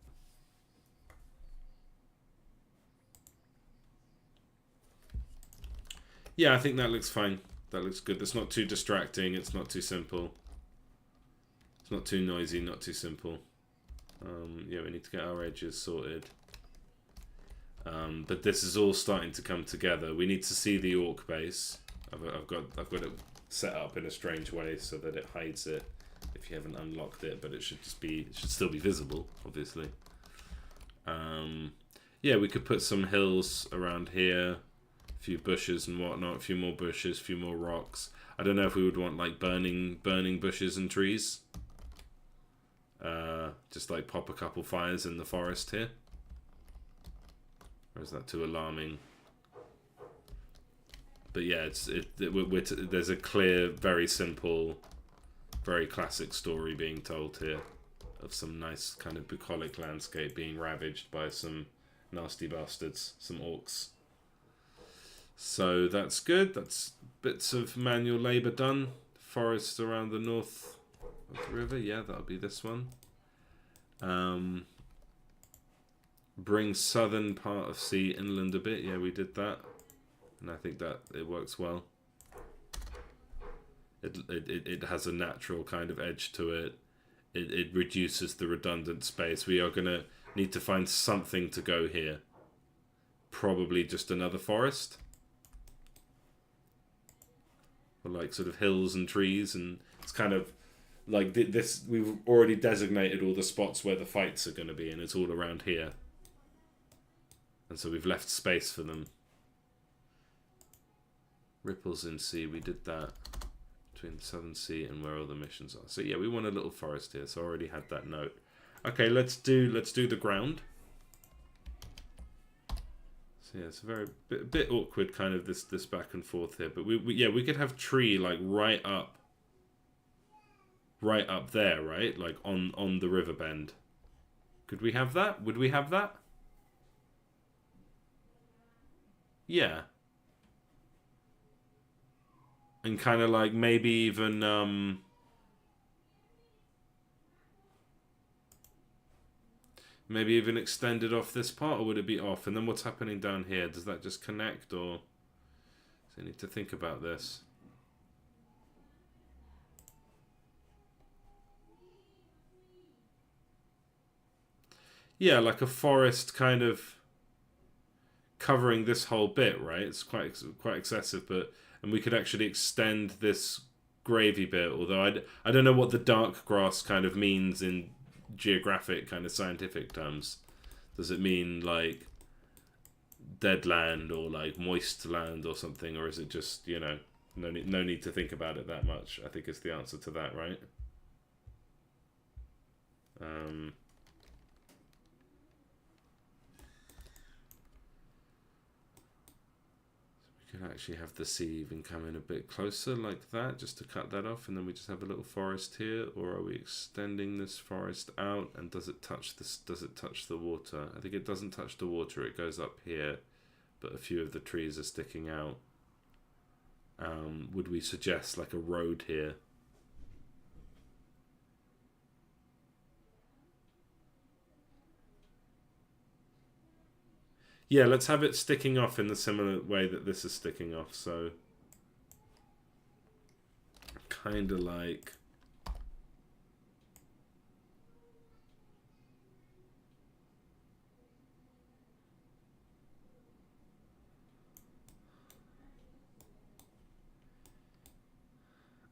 Yeah, I think that looks fine. That looks good. It's not too distracting. It's not too simple. It's not too noisy, not too simple. Yeah, we need to get our edges sorted. But this is all starting to come together. We need to see the orc base. I've got it set up in a strange way so that it hides it if you haven't unlocked it, but it should still be visible, obviously. Yeah, we could put some hills around here. A few bushes and whatnot, a few more bushes, a few more rocks. I don't know if we would want like burning bushes and trees. Just like pop a couple fires in the forest here. Or is that too alarming? But yeah, there's a clear, very simple, very classic story being told here of some nice kind of bucolic landscape being ravaged by some nasty bastards, some orcs. So that's good. That's bits of manual labour done. Forest around the north of the river. Yeah, that'll be this one. Bring southern part of sea inland a bit. Yeah, we did that. And I think that it works well. It has a natural kind of edge to it. It reduces the redundant space. We are going to need to find something to go here. Probably just another forest. Like sort of hills and trees, and it's kind of like this. We've already designated all the spots where the fights are going to be, and it's all around here, and so we've left space for them. Ripples in sea, we did that between the Southern Sea and where all the missions are. So yeah, we want a little forest here, so I already had that note. Okay, let's do the ground. So yeah, it's a bit awkward, kind of this back and forth here. But we could have tree like right up there, right? Like on the river bend. Could we have that? Would we have that? Yeah. And kind of like maybe even Maybe even extend it off this part, or would it be off? And then what's happening down here? Does that just connect, or... So I need to think about this. Yeah, like a forest kind of covering this whole bit, right? It's quite excessive, but... And we could actually extend this gravy bit, although I don't know what the dark grass kind of means in geographic kind of scientific terms. Does it mean like dead land or like moist land or something, or is it just, you know, no need to think about it that much? I think is the answer to that, right? We could actually have the sea even come in a bit closer like that, just to cut that off, and then we just have a little forest here. Or are we extending this forest out, and does it touch this? Does it touch the water? I think it doesn't touch the water. It goes up here, but a few of the trees are sticking out. Would we suggest like a road here? Yeah, let's have it sticking off in the similar way that this is sticking off. So kind of like...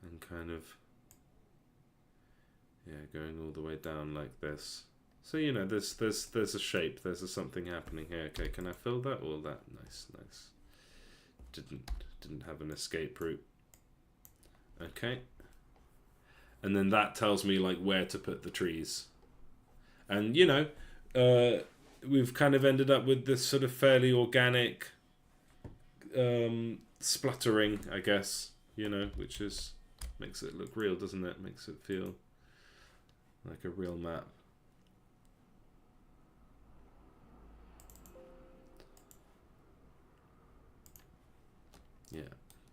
And kind of... Yeah, going all the way down like this. So, you know, there's a shape, there's a something happening here. Okay, can I fill that? All that, nice. Didn't have an escape route. Okay. And then that tells me like where to put the trees. And, you know, we've kind of ended up with this sort of fairly organic spluttering, I guess, you know, which is makes it look real, doesn't it? Makes it feel like a real map.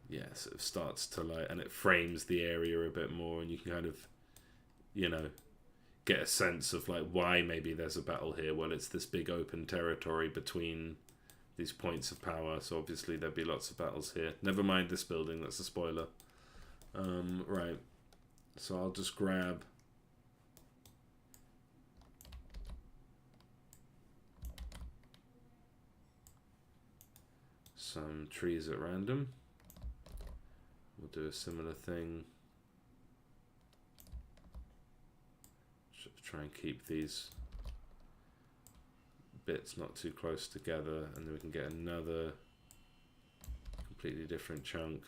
Yeah, sort of starts to like, and it frames the area a bit more, and you can kind of, you know, get a sense of like why maybe there's a battle here. Well, it's this big open territory between these points of power, so obviously there'd be lots of battles here. Never mind this building, that's a spoiler. Right, so I'll just grab some trees at random. We'll do a similar thing. Just try and keep these bits not too close together, and then we can get another completely different chunk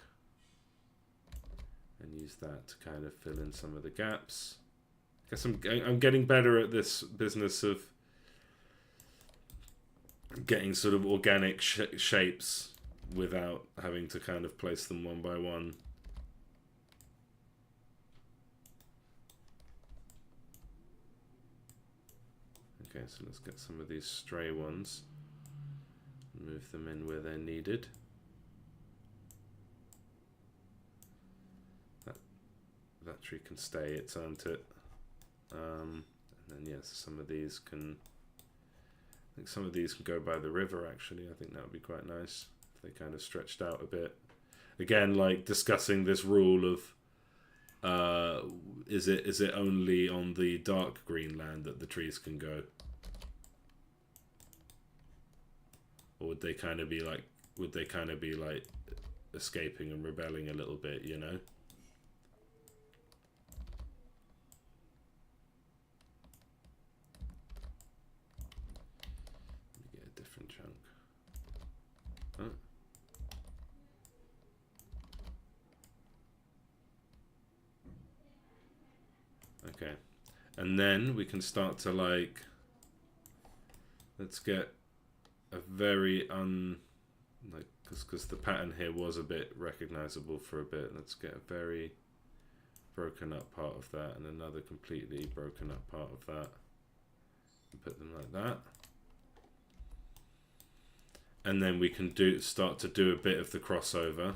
and use that to kind of fill in some of the gaps. I guess I'm getting better at this business of getting sort of organic shapes without having to kind of place them one by one. Okay, so let's get some of these stray ones and move them in where they're needed. That tree can stay, it's earned it. And then yes, some of these can... I think some of these can go by the river, actually. I think that would be quite nice if they kind of stretched out a bit. Again, like discussing this rule of is it only on the dark green land that the trees can go? Or would they kind of be like escaping and rebelling a little bit, you know? Okay, and then we can start to like, let's get a very because the pattern here was a bit recognizable for a bit. Let's get a very broken up part of that and another completely broken up part of that and put them like that. And then we can start to do a bit of the crossover.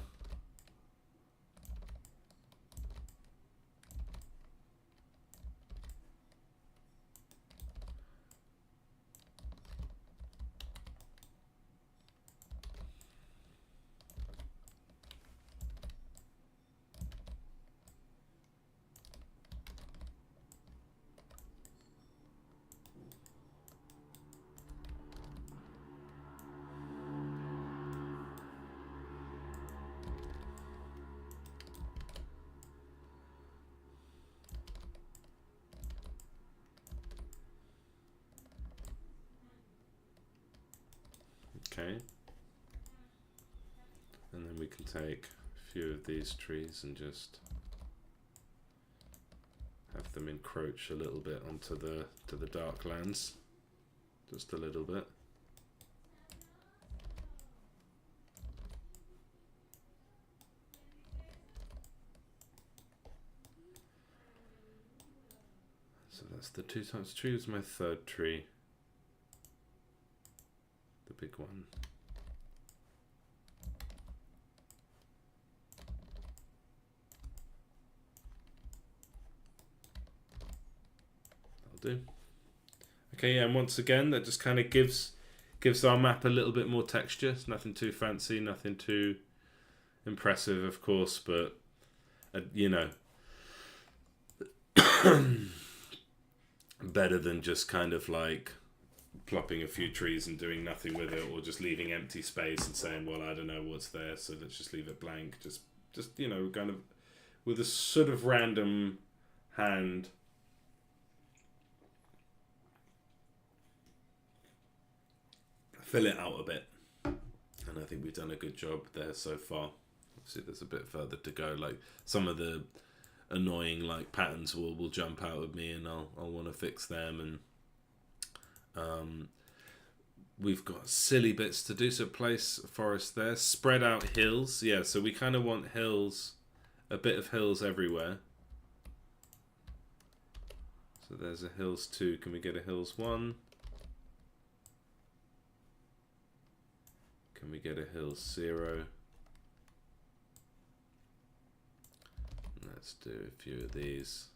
And then we can take a few of these trees and just have them encroach a little bit onto the dark lands, just a little bit. So that's the 2 times tree. Was my third tree, the big one. Do. Okay, yeah, and once again, that just kind of gives our map a little bit more texture. It's nothing too fancy, nothing too impressive, of course, but you know, better than just kind of like plopping a few trees and doing nothing with it, or just leaving empty space and saying, well, I don't know what's there, so let's just leave it blank. Just you know, kind of with a sort of random hand. Fill it out a bit, and I think we've done a good job there so far. Obviously there's a bit further to go, like some of the annoying like patterns will jump out at me, and I'll want to fix them, and we've got silly bits to do. So place a forest there, spread out hills, yeah, so we kind of want hills, a bit of hills everywhere. So there's a hills 2, can we get a hills 1? Can we get a hills 0? Let's do a few of these.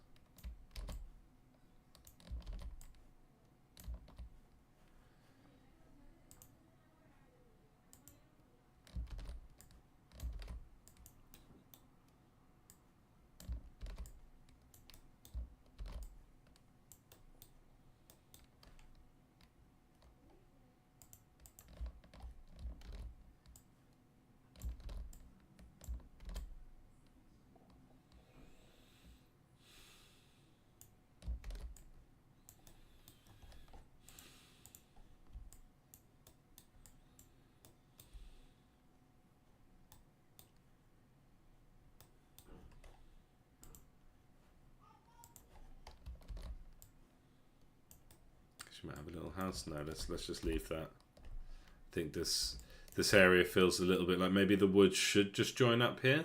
She might have a little house now. Let's just leave that. I think this area feels a little bit like maybe the woods should just join up here. I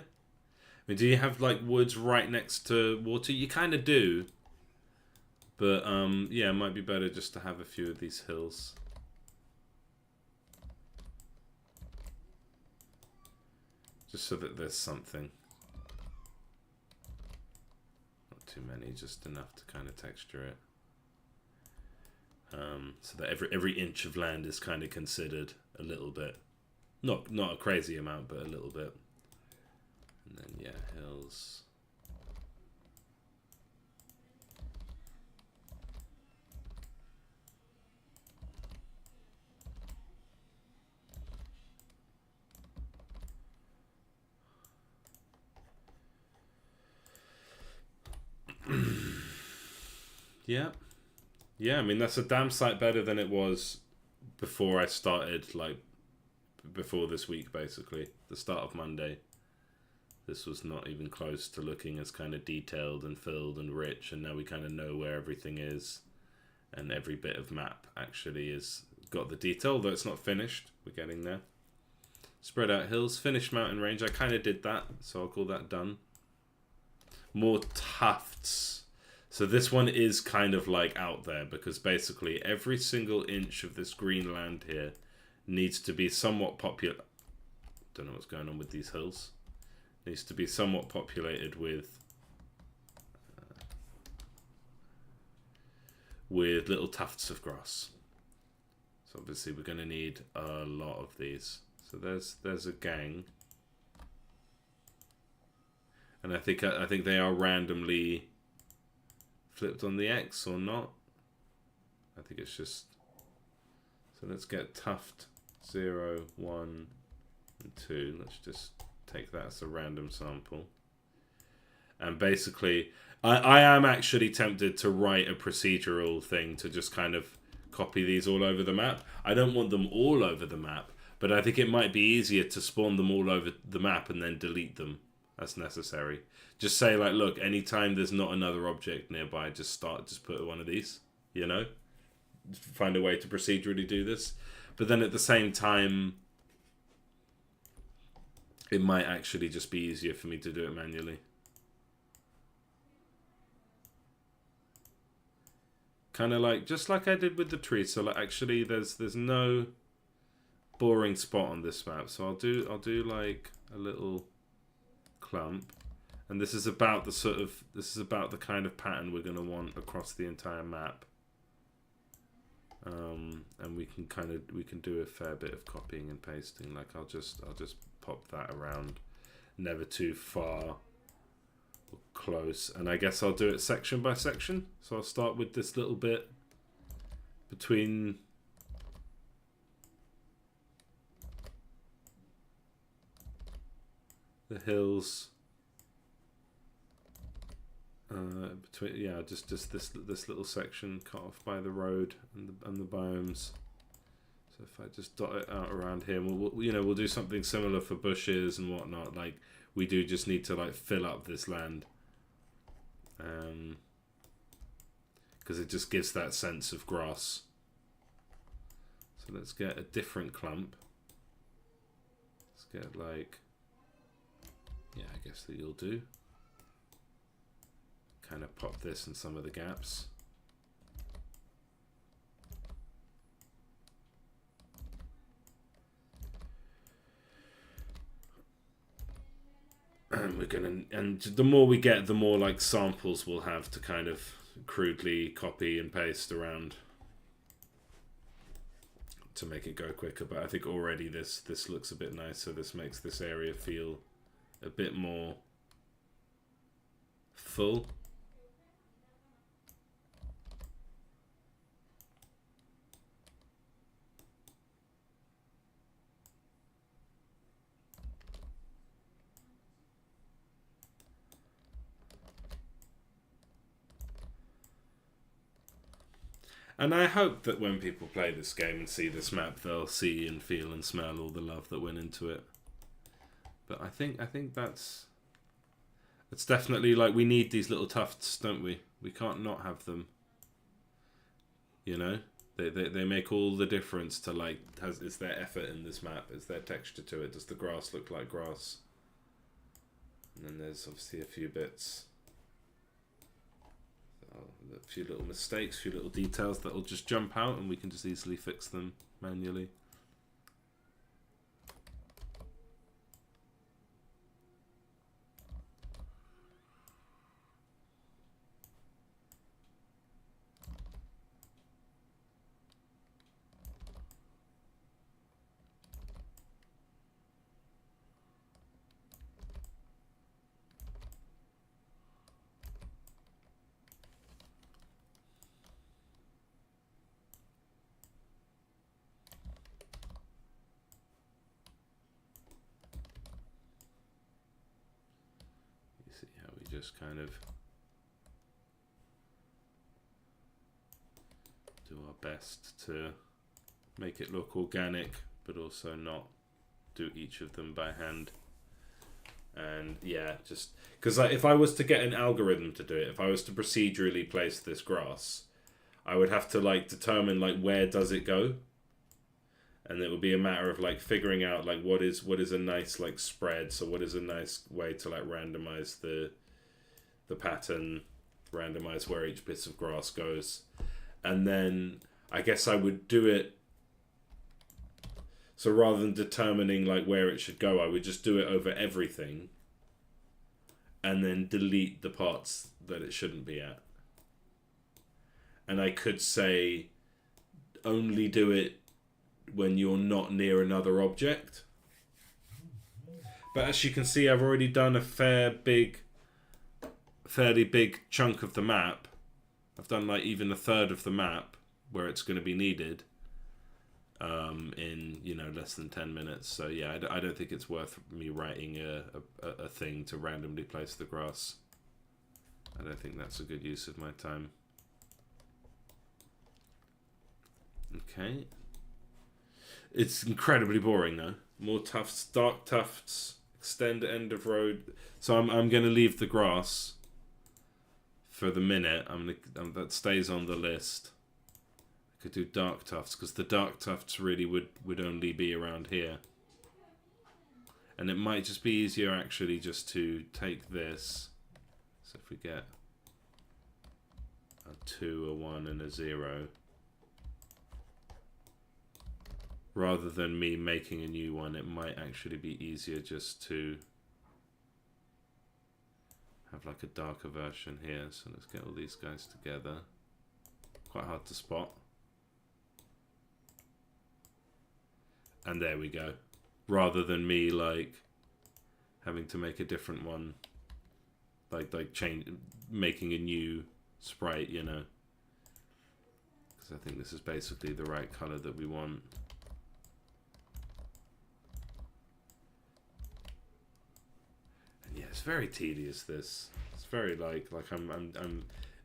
mean, do you have like woods right next to water? You kind of do, but yeah, it might be better just to have a few of these hills. Just so that there's something. Not too many, just enough to kind of texture it. So that every inch of land is kind of considered a little bit. Not a crazy amount, but a little bit. And then, yeah, hills. Yeah. Yeah, I mean, that's a damn sight better than it was before I started, like, before this week, basically. The start of Monday. This was not even close to looking as kind of detailed and filled and rich, and now we kind of know where everything is, and every bit of map actually is got the detail, although it's not finished. We're getting there. Spread out hills, finished mountain range. I kind of did that, so I'll call that done. More tufts. So this one is kind of like out there, because basically every single inch of this green land here needs to be somewhat popular. Don't know what's going on with these hills. Needs to be somewhat populated with little tufts of grass. So obviously we're going to need a lot of these. So there's a gang, and I think they are randomly flipped on the X or not. I think it's just, so let's get tuft 0, 1, and 2. Let's just take that as a random sample. And basically, I am actually tempted to write a procedural thing to just kind of copy these all over the map. I don't want them all over the map, But I think it might be easier to spawn them all over the map and then delete them as necessary. Just say like, look, anytime there's not another object nearby, just put one of these, you know? Find a way to procedurally do this. But then at the same time, it might actually just be easier for me to do it manually. Kind of like, just like I did with the tree. So like, actually there's no boring spot on this map. So I'll do like a little clump. And this is about the kind of pattern we're gonna want across the entire map. And we can do a fair bit of copying and pasting. Like I'll just pop that around, never too far or close. And I guess I'll do it section by section. So I'll start with this little bit between the hills. Just this little section cut off by the road and the biomes. So if I just dot it out around here, we'll do something similar for bushes and whatnot. Like we do just need to like fill up this land, because it just gives that sense of grass. So let's get a different clump. Let's get like, yeah, I guess that you'll do. Kind of pop this in some of the gaps. And the more we get, the more like samples we'll have to kind of crudely copy and paste around to make it go quicker. But I think already this looks a bit nicer. This makes this area feel a bit more full. And I hope that when people play this game and see this map, they'll see and feel and smell all the love that went into it. But I think it's definitely like, we need these little tufts, don't we? We can't not have them. You know, they make all the difference to like, is there effort in this map? Is there texture to it? Does the grass look like grass? And then there's obviously a few bits. A few little mistakes, a few little details that will just jump out and we can just easily fix them manually. Just kind of do our best to make it look organic, but also not do each of them by hand. And yeah, just because if I was to get an algorithm to do it, if I was to procedurally place this grass, I would have to like determine like where does it go, and it would be a matter of like figuring out like what is a nice like spread. So what is a nice way to like randomize the pattern, randomize where each bit of grass goes. And then I guess I would do it, so rather than determining like where it should go, I would just do it over everything and then delete the parts that it shouldn't be at. And I could say only do it when you're not near another object. But as you can see, I've already done a fairly big chunk of the map. I've done like even a third of the map where it's going to be needed in, you know, less than 10 minutes. So yeah, I don't think it's worth me writing a thing to randomly place the grass. I don't think that's a good use of my time. Okay. It's incredibly boring though. More tufts, dark tufts, extend end of road. So I'm going to leave the grass for the minute. That stays on the list. I could do dark tufts because the dark tufts really would only be around here. And it might just be easier actually just to take this. So if we get a 2, a 1 and a 0. Rather than me making a new one, it might actually be easier just to have like a darker version here. So let's get all these guys together. Quite hard to spot. And there we go. Rather than me like having to make a different one, like making a new sprite, you know. Because I think this is basically the right color that we want. And yeah, it's very tedious. This it's very like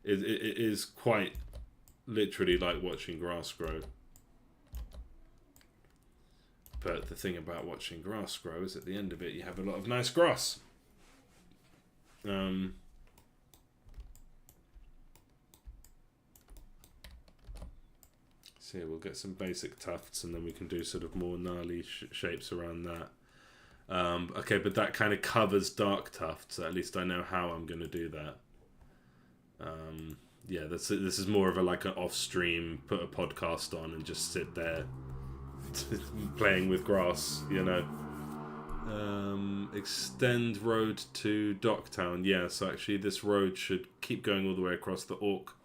it is quite literally like watching grass grow. But the thing about watching grass grow is at the end of it, you have a lot of nice grass. So yeah, we'll get some basic tufts and then we can do sort of more gnarly shapes around that. Okay, but that kind of covers dark tufts. So at least I know how I'm going to do that. Yeah, this is more of a like an off-stream, put a podcast on and just sit there playing with grass, you know. Extend road to Docktown. Yeah, so actually this road should keep going all the way across. The Orc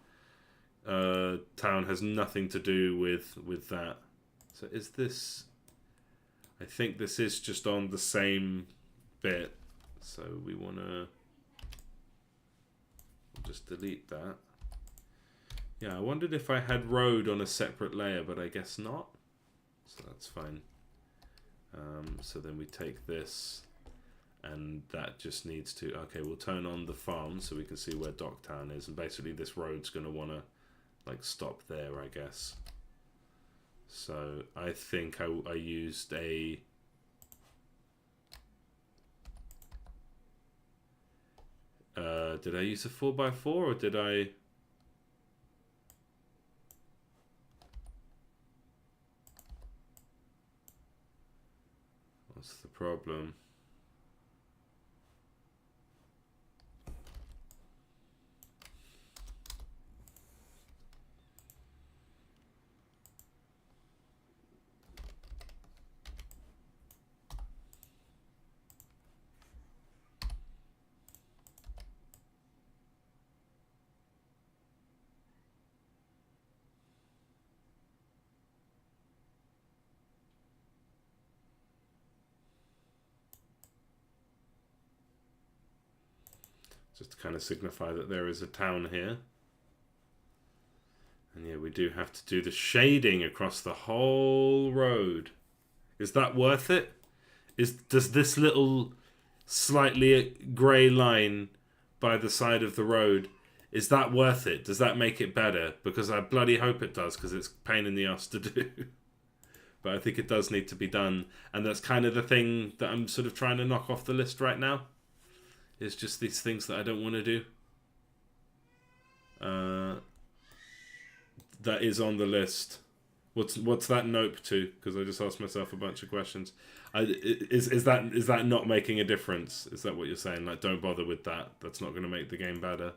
town has nothing to do with that. So is this... I think this is just on the same bit. So we want to just delete that. Yeah, I wondered if I had road on a separate layer, but I guess not. So that's fine. So then we take this and that just needs to... Okay, we'll turn on the farm so we can see where Docktown is. And basically this road's going to want to like stop there, I guess. So I think I used a... did I use a 4x4 or did I... What's the problem? Just to kind of signify that there is a town here. And yeah, we do have to do the shading across the whole road. Is that worth it? Does this little slightly grey line by the side of the road, is that worth it? Does that make it better? Because I bloody hope it does, because it's a pain in the ass to do. But I think it does need to be done. And that's kind of the thing that I'm sort of trying to knock off the list right now. It's just these things that I don't want to do. That is on the list. What's that nope to? Because I just asked myself a bunch of questions. Is that not making a difference? Is that what you're saying? Like, don't bother with that. That's not going to make the game better.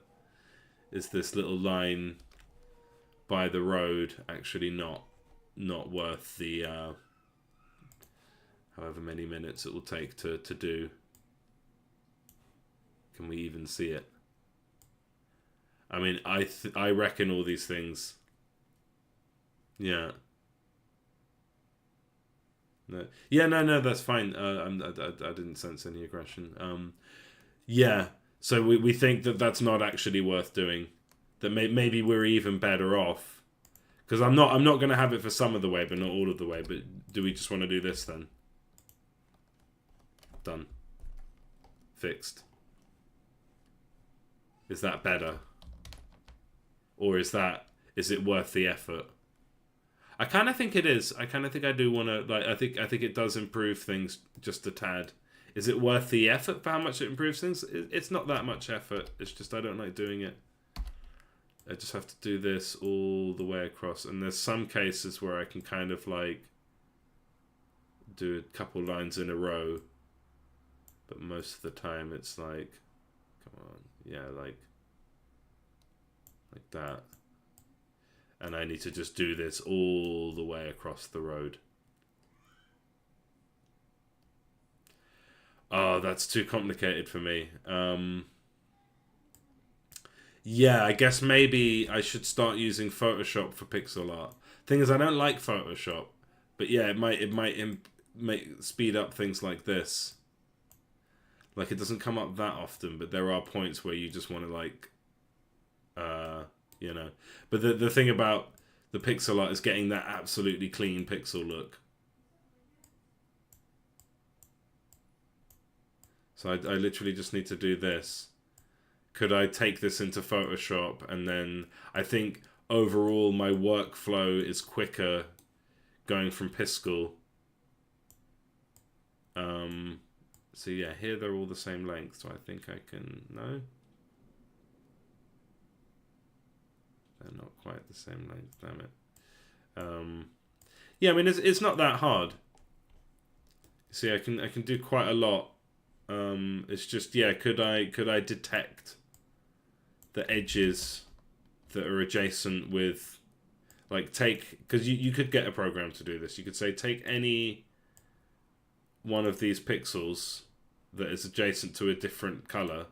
Is this little line by the road actually not worth the however many minutes it will take to do? Can we even see it? I mean, I reckon all these things. Yeah. No. Yeah, no, that's fine. I didn't sense any aggression. Yeah. So we think that that's not actually worth doing. That maybe we're even better off. Because I'm not going to have it for some of the way, but not all of the way. But do we just want to do this then? Done. Fixed. Is that better? Or is it worth the effort? I kind of think it is. I kind of think I do want to, like, I think it does improve things just a tad. Is it worth the effort for how much it improves things? It's not that much effort. It's just I don't like doing it. I just have to do this all the way across. And there's some cases where I can kind of like do a couple lines in a row. But most of the time it's like, come on, yeah, like that. And I need to just do this all the way across the road. Oh, that's too complicated for me. Yeah, I guess maybe I should start using Photoshop for pixel art. Thing is, I don't like Photoshop, but yeah, it might speed up things like this. Like, it doesn't come up that often, but there are points where you just want to, like, you know. But the thing about the pixel art is getting that absolutely clean pixel look. So I literally just need to do this. Could I take this into Photoshop, and then I think overall my workflow is quicker going from Piskel. So yeah, here they're all the same length, so I think I can, no? They're not quite the same length, damn it. Yeah, I mean, it's not that hard. See, I can do quite a lot. It's just, yeah, could I detect the edges that are adjacent with, like, because you could get a program to do this. You could say, take any one of these pixels that is adjacent to a different color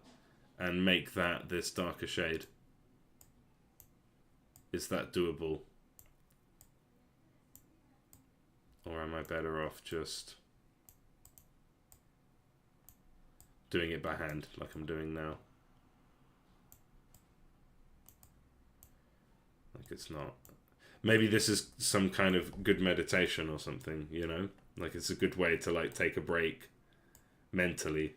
and make that this darker shade. Is that doable? Or am I better off just doing it by hand like I'm doing now? Like, it's not. Maybe this is some kind of good meditation or something, you know? Like, it's a good way to, like, take a break mentally.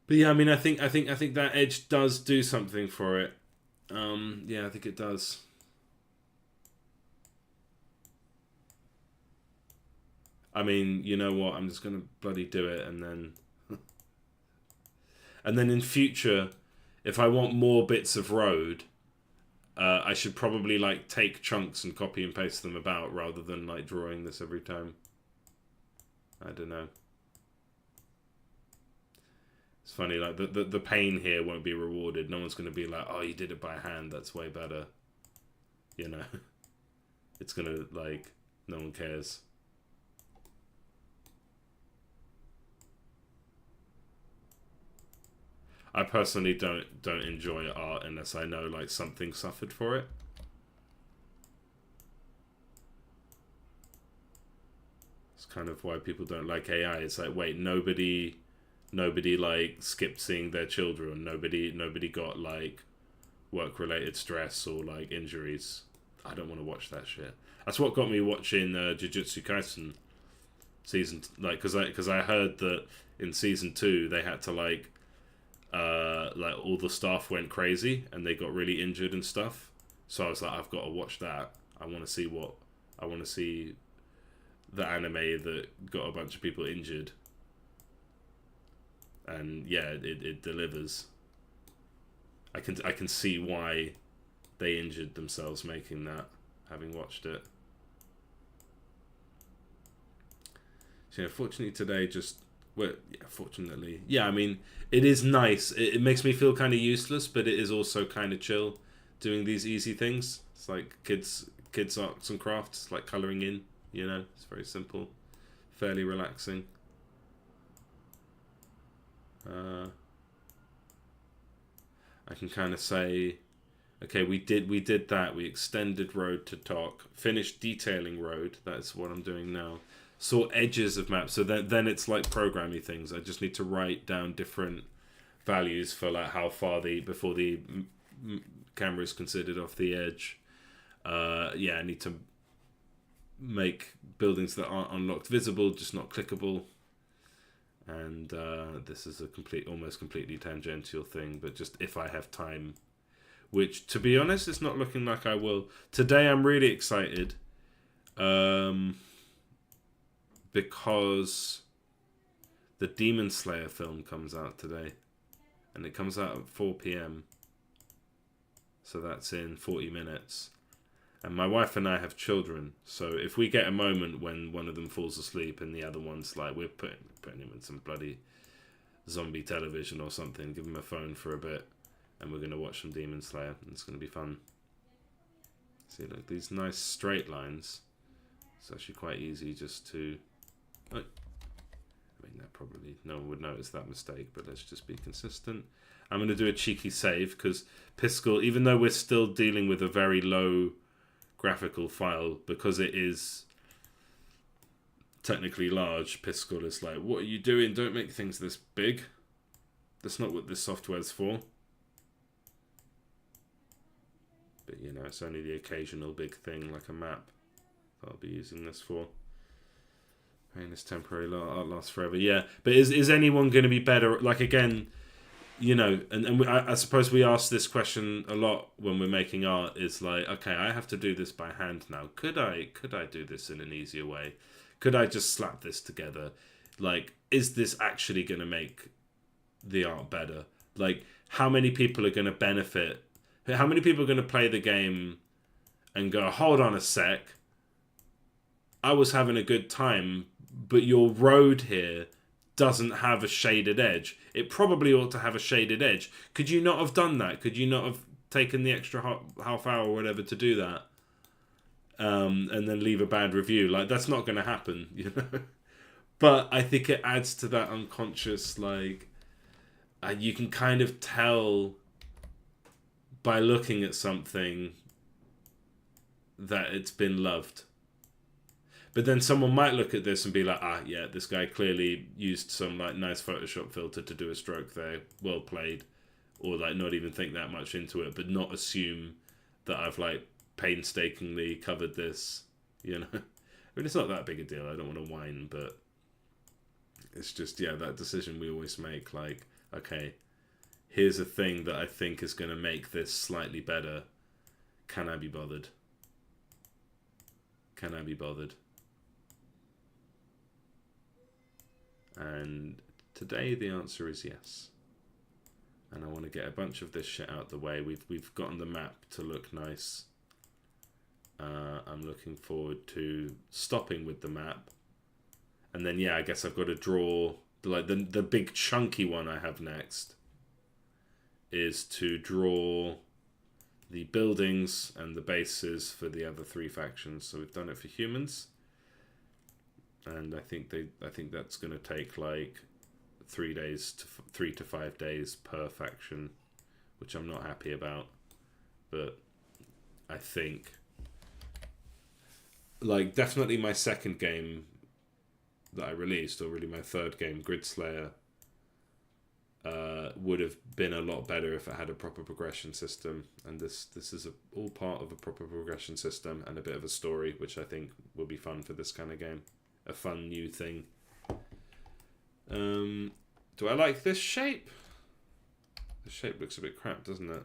But yeah, I mean, I think that edge does do something for it. Yeah, I think it does. I mean, you know what? I'm just gonna bloody do it, and then and then in future, if I want more bits of road, I should probably, like, take chunks and copy and paste them about rather than, like, drawing this every time. I don't know. It's funny, like, the pain here won't be rewarded. No one's going to be like, oh, you did it by hand, that's way better. You know? It's going to, like, no one cares. I personally don't enjoy art unless I know, like, something suffered for it. It's kind of why people don't like AI. It's like, wait, nobody like skipped seeing their children. Nobody got, like, work-related stress or, like, injuries. I don't want to watch that shit. That's what got me watching Jujutsu Kaisen season, like, because I heard that in season 2 they had to, like all the staff went crazy and they got really injured and stuff. So I was like, I've got to watch that. I want to see the anime that got a bunch of people injured. And yeah, it delivers. I can see why they injured themselves making that, having watched it. So yeah, fortunately today fortunately. Yeah, I mean, it is nice. It makes me feel kind of useless, but it is also kind of chill doing these easy things. It's like kids arts and crafts, like colouring in, you know? It's very simple, fairly relaxing. I can kind of say, okay, we did that. We extended road to talk, finished detailing road. That's what I'm doing now. Saw edges of maps. So then it's like programming things. I just need to write down different values for, like, how far before the camera is considered off the edge. Yeah, I need to make buildings that aren't unlocked visible, just not clickable. And this is a almost completely tangential thing, but just if I have time, which, to be honest, it's not looking like I will. Today I'm really excited because the Demon Slayer film comes out today, and it comes out at 4 p.m. So that's in 40 minutes. And my wife and I have children, so if we get a moment when one of them falls asleep and the other one's like, we're putting him in some bloody zombie television or something, give him a phone for a bit, and we're going to watch some Demon Slayer, and it's going to be fun. See, look, these nice straight lines. It's actually quite easy just to... Oh, I mean, that probably... no one would notice that mistake, but let's just be consistent. I'm going to do a cheeky save, because Piskel, even though we're still dealing with a very low graphical file, because it is technically large, Piskel is like, what are you doing? Don't make things this big. That's not what this software's for. But, you know, it's only the occasional big thing, like a map, that I'll be using this for. Pain is temporary, art lasts forever. Yeah, but is anyone going to be better? Like, again, you know, and I suppose we ask this question a lot when we're making art, is like, okay, I have to do this by hand now. Could I do this in an easier way? Could I just slap this together? Like, is this actually going to make the art better? Like, how many people are going to benefit? How many people are going to play the game and go, hold on a sec, I was having a good time, but your road here doesn't have a shaded edge. It probably ought to have a shaded edge. Could you not have done that? Could you not have taken the extra half hour or whatever to do that? And then leave a bad review? Like, that's not going to happen, you know? But I think it adds to that unconscious, like, you can kind of tell by looking at something that it's been loved. But then someone might look at this and be like, ah, yeah, this guy clearly used some like nice Photoshop filter to do a stroke there. Well played. Or like not even think that much into it, but not assume that I've like painstakingly covered this, you know. I mean, it's not that big a deal. I don't want to whine, but it's just, yeah, that decision we always make. Like, okay, here's a thing that I think is going to make this slightly better. Can I be bothered? Can I be bothered? And today the answer is yes. And I want to get a bunch of this shit out the way. We've gotten the map to look nice. I'm looking forward to stopping with the map. And then, yeah, I guess I've got to draw, like, the big chunky one I have next is to draw the buildings and the bases for the other three factions. So we've done it for humans. And I think that's going to take like 3 to 5 days per faction, which I'm not happy about. But I think, like, definitely my second game that I released, or really my third game, Grid Slayer, would have been a lot better if it had a proper progression system. And this is all part of a proper progression system and a bit of a story, which I think will be fun for this kind of game. A fun new thing. Do I like this shape? The shape looks a bit crap, doesn't it?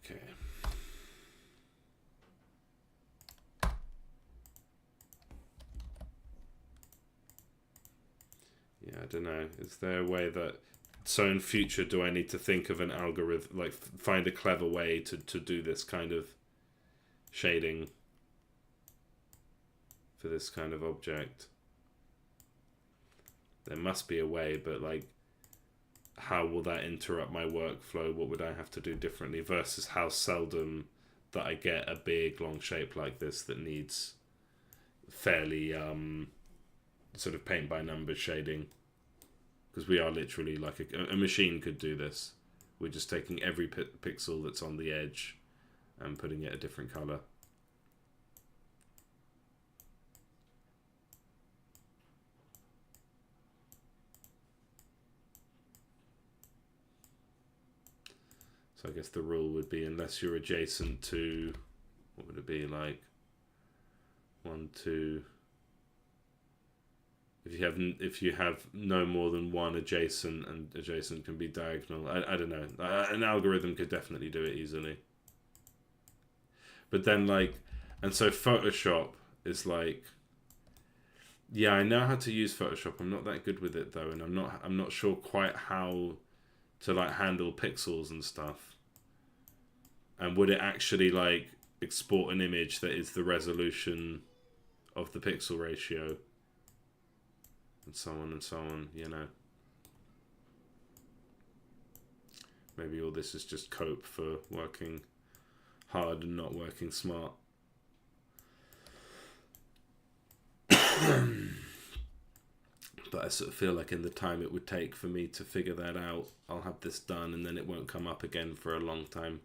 Okay. Yeah, I don't know. Is there a way that... So in future, do I need to think of an algorithm, like find a clever way to do this kind of shading for this kind of object? There must be a way, but like, how will that interrupt my workflow? What would I have to do differently versus how seldom that I get a big long shape like this that needs fairly sort of paint by numbers shading? Because we are literally like a machine could do this. We're just taking every pixel that's on the edge and putting it a different color. So I guess the rule would be unless you're adjacent to, what would it be, like 1, 2. If you have no more than one adjacent, and adjacent can be diagonal. I don't know. An algorithm could definitely do it easily. But then and so Photoshop is like, yeah, I know how to use Photoshop. I'm not that good with it though, and I'm not sure quite how to handle pixels and stuff. And would it actually export an image that is the resolution of the pixel ratio? And so on, you know. Maybe all this is just cope for working hard and not working smart. But I sort of feel like in the time it would take for me to figure that out, I'll have this done and then it won't come up again for a long time.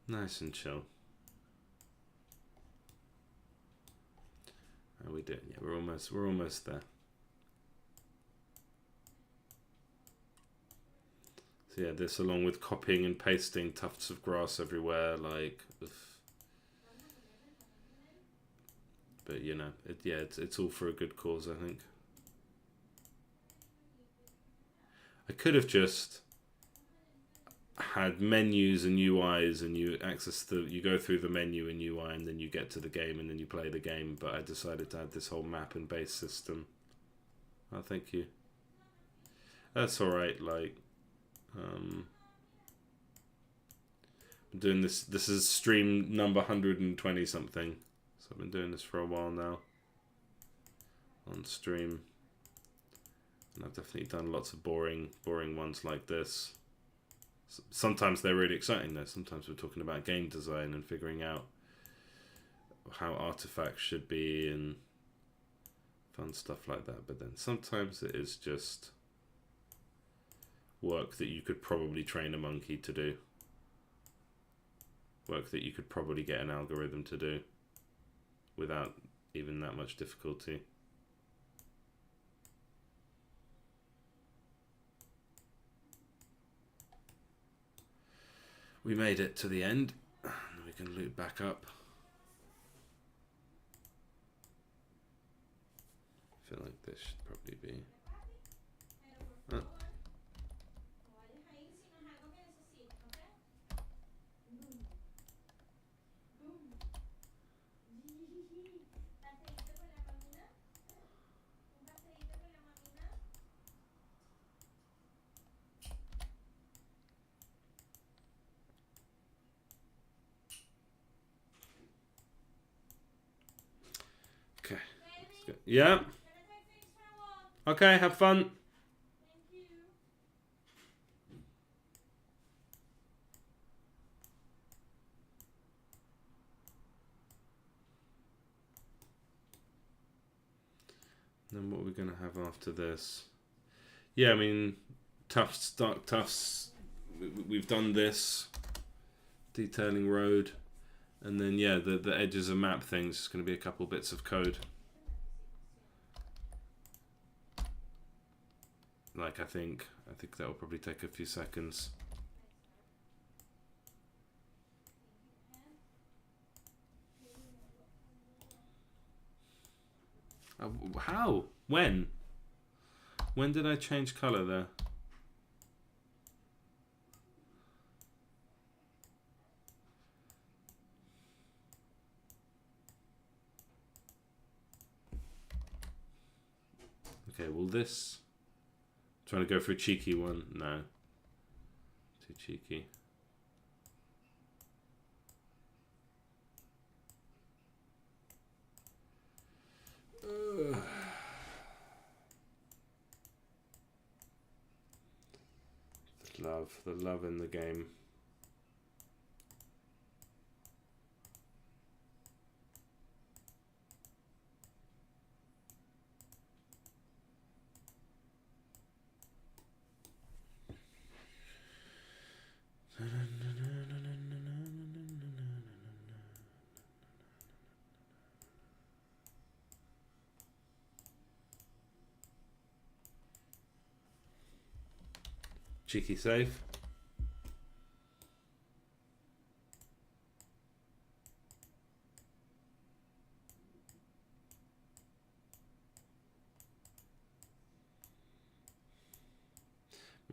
Nice and chill. How are we doing? Yeah, we're almost there. So yeah, this along with copying and pasting tufts of grass everywhere, but you know, it's all for a good cause, I think. I could have just had menus and UIs, and you go through the menu and UI, and then you get to the game, and then you play the game. But I decided to add this whole map and base system. Oh, thank you. That's all right. I'm doing this. This is stream number 120 something. So I've been doing this for a while now on stream, and I've definitely done lots of boring ones like this. Sometimes they're really exciting though. Sometimes we're talking about game design and figuring out how artifacts should be and fun stuff like that. But then sometimes it is just work that you could probably train a monkey to do. Work that you could probably get an algorithm to do without even that much difficulty. We made it to the end. We can loot back up. I feel like this should probably be... Oh. Okay. Let's go. Yeah. Okay, have fun. Then what are we going to have after this? Yeah, I mean, tufts, dark tufts. We've done this. Detailing road. And then, yeah, the edges of map things is going to be a couple bits of code. I think that will probably take a few seconds. How? When? When did I change color there? Okay, well this... Trying to go for a cheeky one? No. Too cheeky. The love in the game. Cheeky save.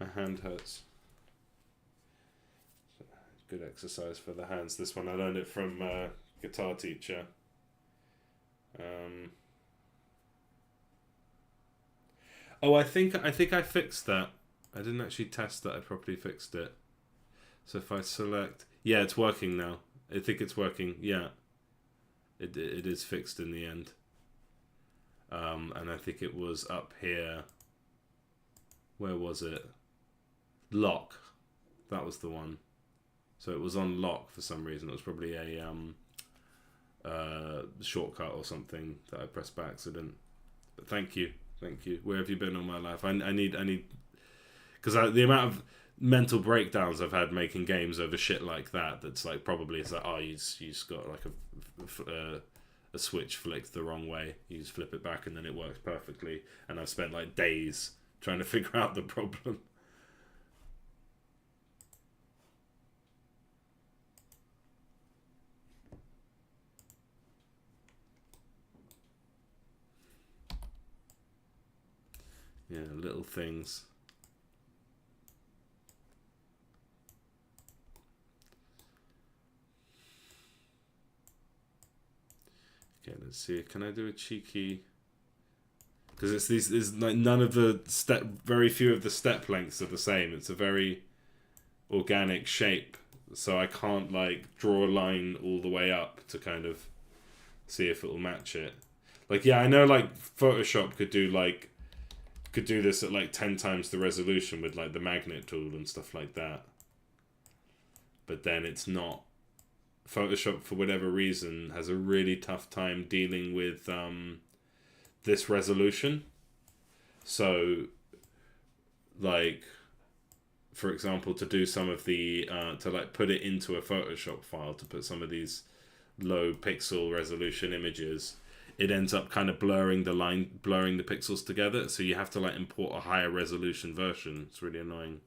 My hand hurts. Good exercise for the hands. This one I learned it from a guitar teacher. Oh, I think I fixed that. I didn't actually test that I properly fixed it. So if I select, yeah, it's working now. I think it's working. Yeah, it is fixed in the end. And I think it was up here. Where was it? Lock. That was the one. So it was on lock for some reason. It was probably a shortcut or something that I pressed by accident. But thank you. Where have you been all my life? I need, because the amount of mental breakdowns I've had making games over shit like that. That's like probably it's like, oh, you just got like a switch flicked the wrong way. You just flip it back and then it works perfectly. And I've spent like days trying to figure out the problem. Yeah, little things. Okay, let's see. Can I do a cheeky? Because it's these. There's like none of the step. Very few of the step lengths are the same. It's a very organic shape, so I can't like draw a line all the way up to kind of see if it'll match it. Like, yeah, I know like Photoshop could do this at like 10 times the resolution with like the magnet tool and stuff like that. But then it's not. Photoshop, for whatever reason, has a really tough time dealing with this resolution. So, like, for example, to do some of the, to like put it into a Photoshop file, to put some of these low pixel resolution images, it ends up kind of blurring the pixels together. So you have to like import a higher resolution version. It's really annoying.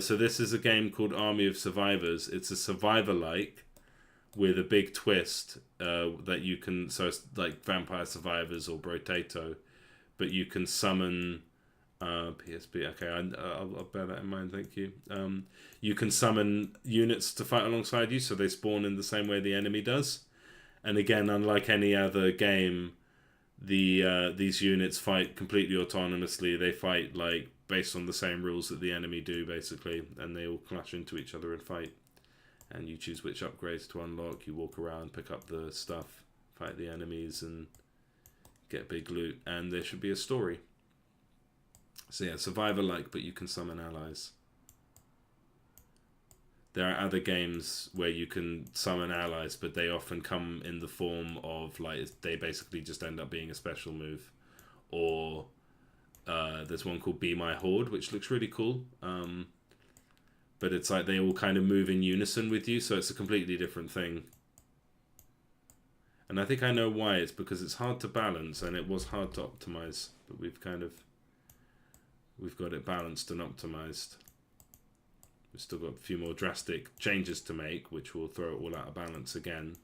So this is a game called Army of Survivors. It's a survivor-like with a big twist that you can... So it's like Vampire Survivors or Brotato. But you can summon... PSP, okay, I'll bear that in mind, thank you. You can summon units to fight alongside you, so they spawn in the same way the enemy does. And again, unlike any other game, these units fight completely autonomously. They fight like based on the same rules that the enemy do, basically, and they all clash into each other and fight. And you choose which upgrades to unlock. You walk around, pick up the stuff, fight the enemies, and get big loot. And there should be a story. So yeah, survivor-like, but you can summon allies. There are other games where you can summon allies, but they often come in the form of, like, they basically just end up being a special move. Or there's one called Be My Horde, which looks really cool. But it's like they all kind of move in unison with you, so it's a completely different thing. And I think I know why. It's because it's hard to balance, and it was hard to optimize. But we've got it balanced and optimized. We've still got a few more drastic changes to make, which will throw it all out of balance again.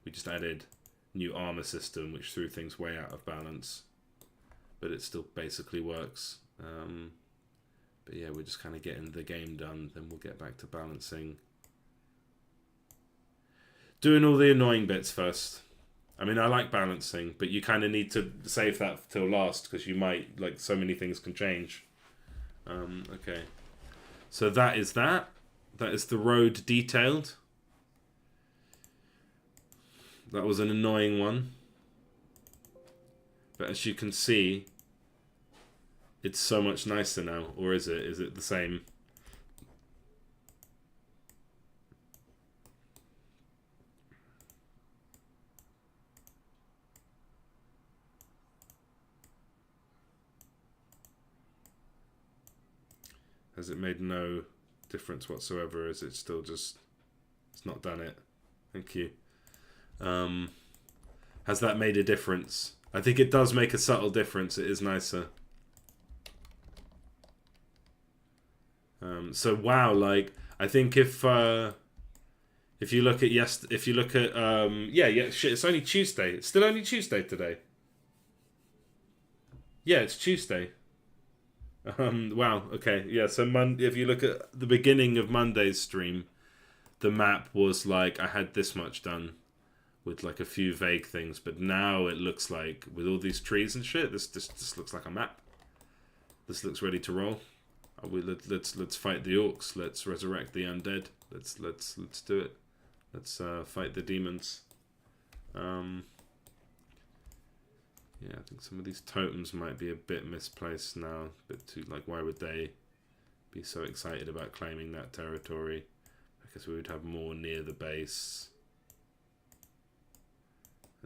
We just added new armor system, which threw things way out of balance. But it still basically works. But yeah, we're just kind of getting the game done. Then we'll get back to balancing. Doing all the annoying bits first. I mean, I like balancing, but you kind of need to save that till last, because you might, like, so many things can change. Okay. So that is that. That is the road detailed. That was an annoying one. But as you can see, it's so much nicer now. Or is it? Is it the same? Has it made no difference whatsoever? Is it still just... It's not done it. Thank you. Has that made a difference? I think it does make a subtle difference. It is nicer. So wow, like I think if you look at shit, it's only Tuesday. It's still only Tuesday today. Yeah, it's Tuesday. Wow. Okay. Yeah. So if you look at the beginning of Monday's stream, the map was like I had this much done, with like a few vague things, but now it looks like with all these trees and shit, this looks like a map. This looks ready to roll. Let's fight the orcs. Let's resurrect the undead. Let's do it. Let's fight the demons. Yeah, I think some of these totems might be a bit misplaced now. A bit too, like, why would they be so excited about claiming that territory? Because we would have more near the base.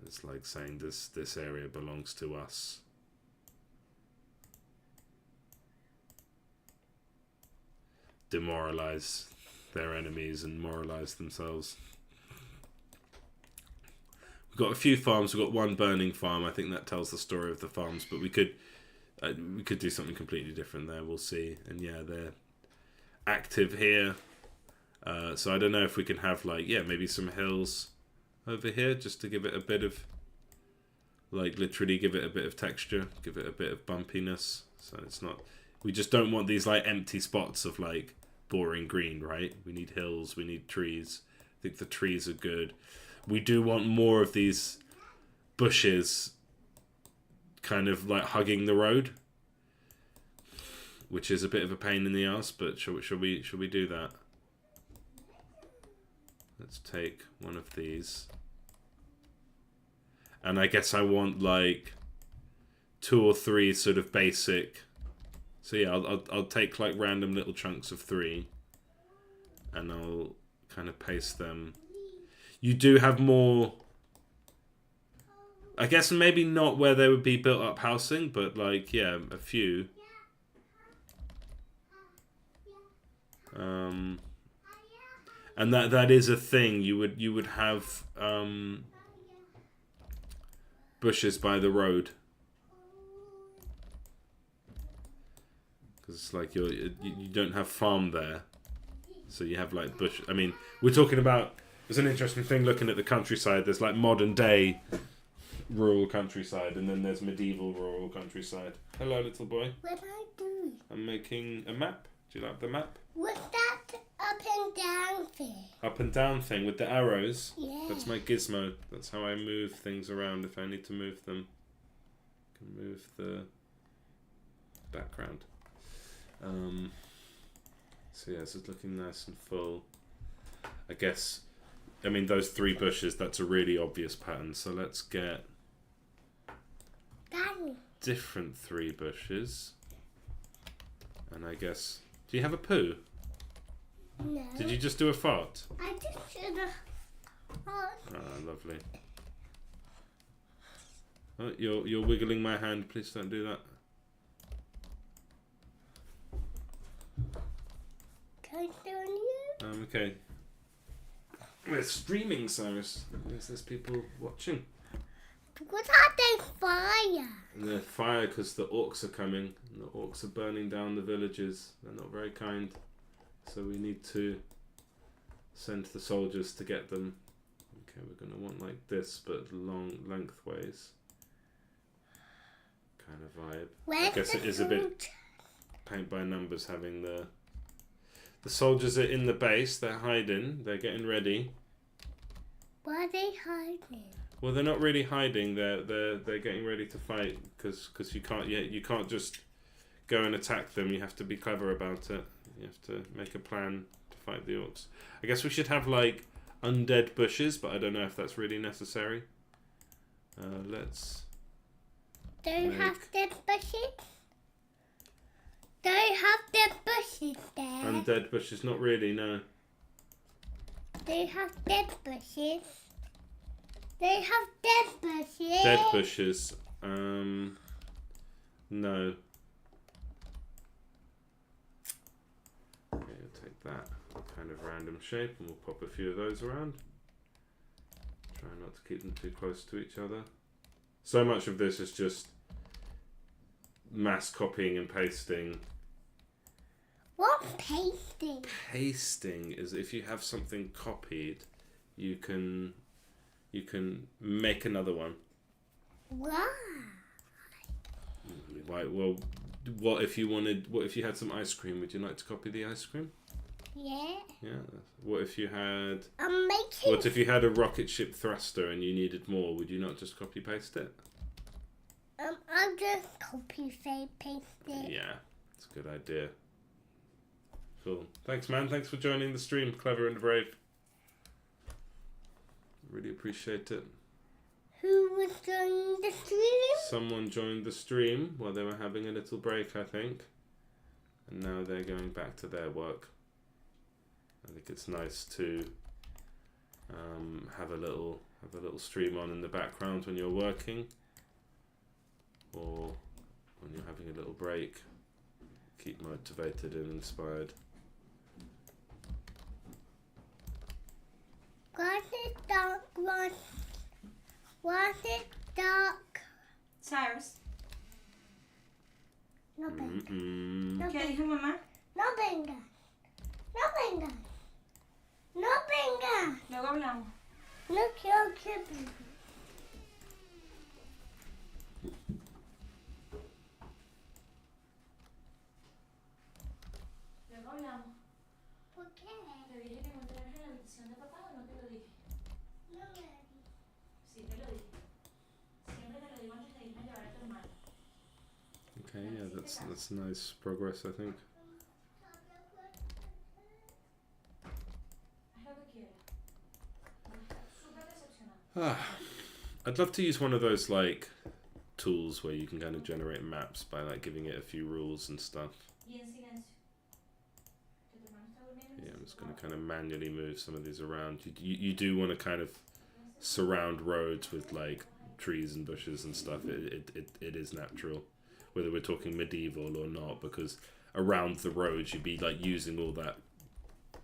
It's like saying this area belongs to us. Demoralize their enemies and moralize themselves. We've got a few farms. We've got one burning farm. I think that tells the story of the farms, but we could do something completely different there. We'll see. And yeah, they're active here. So I don't know if we can have like, yeah, maybe some hills over here just to give it a bit of, like, literally give it a bit of texture, give it a bit of bumpiness. So it's not, we just don't want these like empty spots of like boring green, right? We need hills, we need trees. I think the trees are good. We do want more of these bushes kind of like hugging the road, which is a bit of a pain in the ass, but should we do that? Let's take one of these. And I guess I want like 2 or 3 sort of basic. So yeah, I'll take like random little chunks of 3 and I'll kind of paste them. You do have more, I guess maybe not where there would be built up housing, but like, yeah, a few. And that is a thing. You would have bushes by the road, because it's like you don't have farm there, so you have like bush. I mean, we're talking about. There's an interesting thing looking at the countryside. There's like modern day rural countryside, and then there's medieval rural countryside. Hello, little boy. What am I doing? I'm making a map. Do you like the map? What's that up and down thing? Up and down thing with the arrows? Yeah. That's my gizmo. That's how I move things around if I need to move them. I can move the background. So yeah, this is looking nice and full. I guess, I mean, those 3 bushes, that's a really obvious pattern. So let's get Daddy. different 3 bushes. And I guess, do you have a poo? No. Did you just do a fart? I just should have. Ah, lovely. Oh, you're wiggling my hand. Please don't do that. Can I do you? Okay. We're streaming, Cyrus. There's people watching. What are they fire? And they're fire because the orcs are coming. And the orcs are burning down the villages. They're not very kind. So we need to send the soldiers to get them. Okay, we're going to want like this, but long lengthways. Kind of vibe. Where's I guess the it is a bit paint by numbers having the soldiers are in the base. They're hiding. They're getting ready. Why are they hiding? Well, they're not really hiding. They're getting ready to fight because you can't just go and attack them. You have to be clever about it. You have to make a plan to fight the orcs. I guess we should have like undead bushes, but I don't know if that's really necessary. Let's. Do you have dead bushes? Do you have dead bushes there? Undead bushes, not really, no. Do you have dead bushes? Do you have dead bushes? Dead bushes. No. Okay, I'll take that kind of random shape and we'll pop a few of those around. Try not to keep them too close to each other. So much of this is just mass copying and pasting. What pasting? Pasting is if you have something copied, you can make another one. Why? Why? Well, what if you had some ice cream? Would you like to copy the ice cream? Yeah. Yeah. What if you had? I'm making. What if you had a rocket ship thruster and you needed more? Would you not just copy paste it? I'll just copy paste it. Yeah, it's a good idea. Cool. Thanks, man. Thanks for joining the stream, Clever and Brave. Really appreciate it. Who was joining the stream? Someone joined the stream while they were having a little break, I think. And now they're going back to their work. I think it's nice to have a little stream on in the background when you're working, or when you're having a little break. Keep motivated and inspired. What is dark one? What is dark? Cyrus, No venga. Mm-mm. ¿qué dijo mamá? No venga. No venga. No venga. Luego hablamos. No quiero que venga. Luego hablamos. ¿Por qué? ¿Te dije que encontraras en la habitación de papá o no te lo dije? No me di. Sí, te lo dije. Siempre te lo digo antes de irme a llevar a tu hermano. Okay, yeah, that's nice progress, I think. Haz lo que quieras. Estás súper decepcionado. I'd love to use one of those like tools where you can kind of generate maps by like giving it a few rules and stuff. Y en silencio. Que tu hermano está durmiendo. Yeah, I'm just going to kind of manually move some of these around. You do want to kind of surround roads with like trees and bushes and stuff. It is natural, whether we're talking medieval or not, because around the roads you'd be like using all that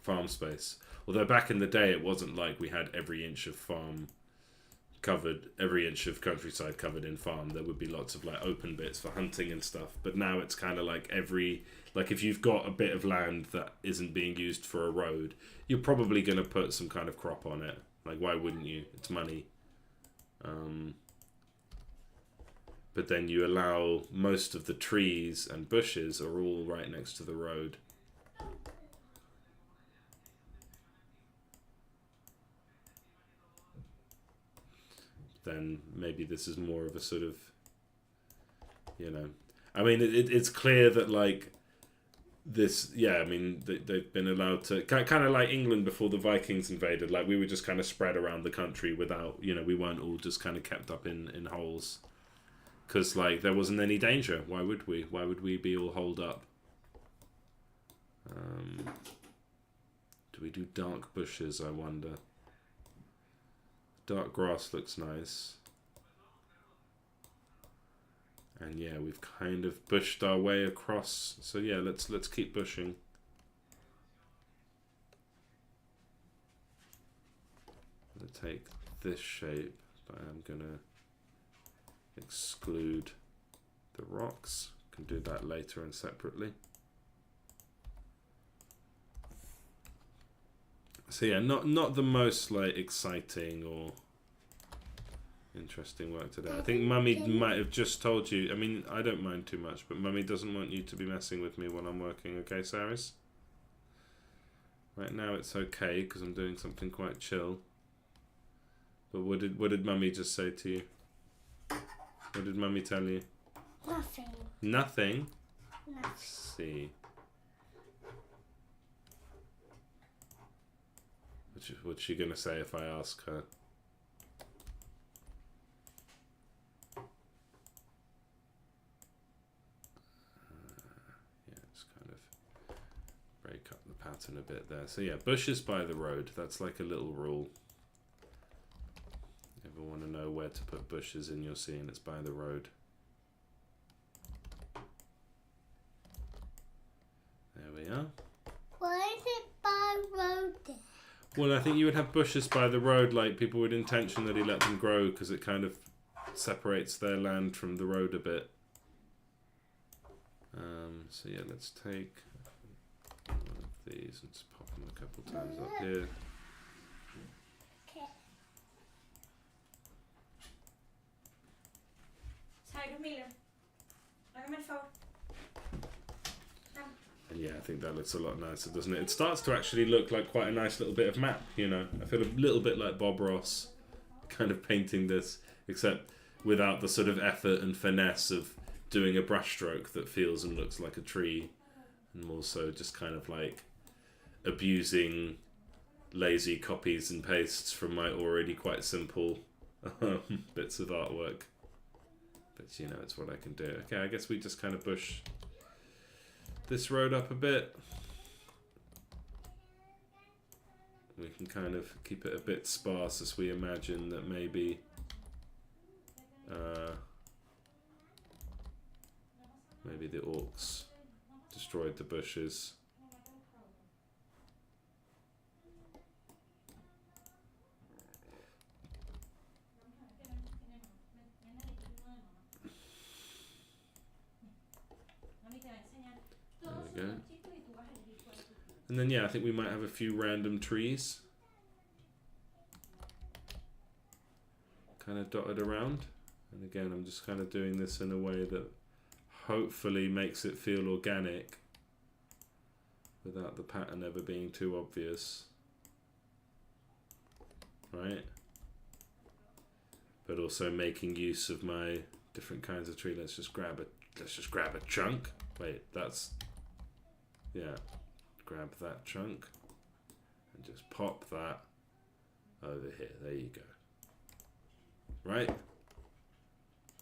farm space. Although back in the day it wasn't like we had every inch of farm covered, every inch of countryside covered in farm. There would be lots of like open bits for hunting and stuff, but now it's kind of like if you've got a bit of land that isn't being used for a road, you're probably going to put some kind of crop on it. Like, why wouldn't you? It's money. But then you allow most of the trees and bushes are all right next to the road. Then maybe this is more of a sort of, you know, I mean, it's clear that like this, yeah, I mean, they've been allowed to, kind of like England before the Vikings invaded, like we were just kind of spread around the country without, you know, we weren't all just kind of kept up in holes. Because like there wasn't any danger. Why would we? Why would we be all holed up? Do we do dark bushes, I wonder? Dark grass looks nice. And yeah, we've kind of bushed our way across. So yeah, let's keep bushing. I'm gonna take this shape, but I'm gonna exclude the rocks. Can do that later and separately. So yeah, not the most like exciting or interesting work today. I think Mummy might have just told you. I mean, I don't mind too much, but Mummy doesn't want you to be messing with me while I'm working. Okay, Saris? Right now it's okay because I'm doing something quite chill. But what did Mummy just say to you? What did Mummy tell you? Nothing. Nothing? Nothing. Let's see. What's she gonna say if I ask her? Yeah, it's kind of break up the pattern a bit there. So yeah, bushes by the road. That's like a little rule. Ever want to know where to put bushes in your scene? It's by the road. There we are. Why is it by road there? Well, I think you would have bushes by the road, like people would intentionally let them grow because it kind of separates their land from the road a bit. So yeah, let's take one of these and just pop them a couple times up here. Okay. Tyler Miller. Hágame el favor. And yeah, I think that looks a lot nicer, doesn't it? It starts to actually look like quite a nice little bit of map, you know. I feel a little bit like Bob Ross kind of painting this, except without the sort of effort and finesse of doing a brushstroke that feels and looks like a tree, and more so just kind of like abusing lazy copies and pastes from my already quite simple bits of artwork. But you know, it's what I can do. Okay, I guess we just kind of bush this road up a bit. We can kind of keep it a bit sparse as we imagine that maybe maybe the orcs destroyed the bushes. There we go. And then yeah, I think we might have a few random trees kind of dotted around. And again, I'm just kind of doing this in a way that hopefully makes it feel organic without the pattern ever being too obvious. Right? But also making use of my different kinds of tree. Let's just grab a chunk. Wait, that's, yeah, grab that chunk and just pop that over here. There you go. Right?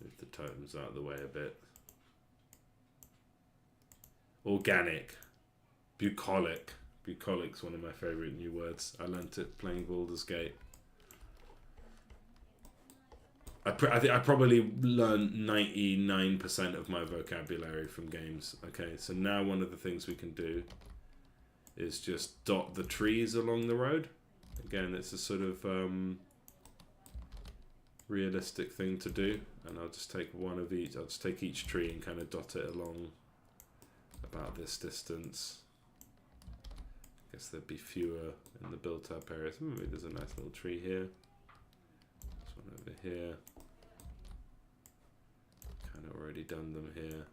Move the totems out of the way a bit. Organic. Bucolic. Bucolic's one of my favourite new words. I learnt it playing Baldur's Gate. I think I probably learned 99% of my vocabulary from games. Okay, so now one of the things we can do is just dot the trees along the road. Again, it's a sort of realistic thing to do, and I'll just take one of each. I'll just take each tree and kind of dot it along about this distance. I guess there'd be fewer in the built-up areas. Maybe there's a nice little tree here. This one over here. Kind of already done them here.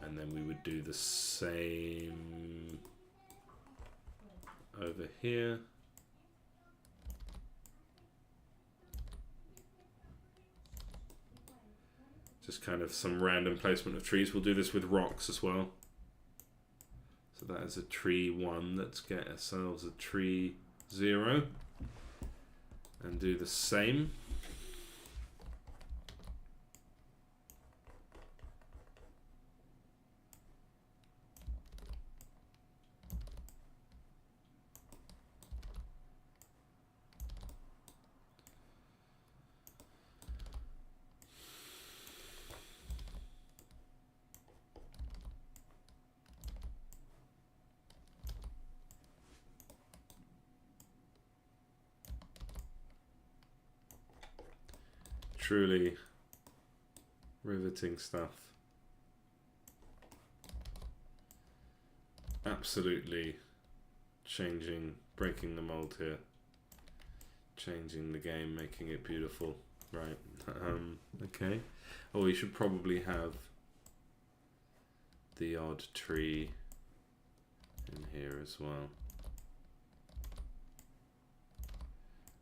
And then we would do the same over here. Just kind of some random placement of trees. We'll do this with rocks as well. So that is a tree 1. Let's get ourselves a tree 0. And do the same. Truly riveting stuff. Absolutely changing, breaking the mold here. Changing the game, making it beautiful. Right. Okay. Oh, we should probably have the odd tree in here as well.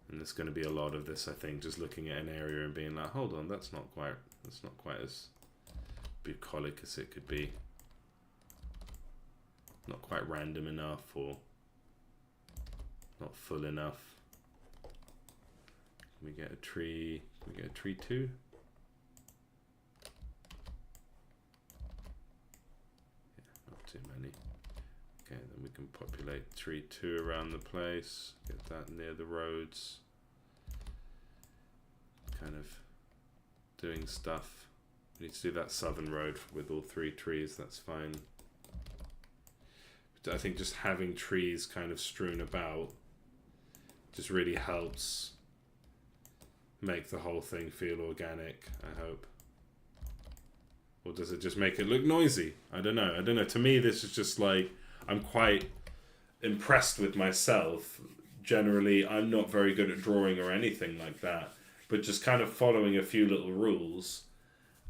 And there's going to be a lot of this, I think, just looking at an area and being like, hold on, that's not quite as bucolic as it could be. Not quite random enough, or not full enough. Can we get a tree? Can we get a tree 2? Yeah, not too many. Okay, then we can populate tree 2 around the place. Get that near the roads. Kind of doing stuff. We need to do that southern road with all 3 trees, that's fine. But I think just having trees kind of strewn about just really helps make the whole thing feel organic, I hope. Or does it just make it look noisy? I don't know. To me, this is just like, I'm quite impressed with myself. Generally, I'm not very good at drawing or anything like that. But just kind of following a few little rules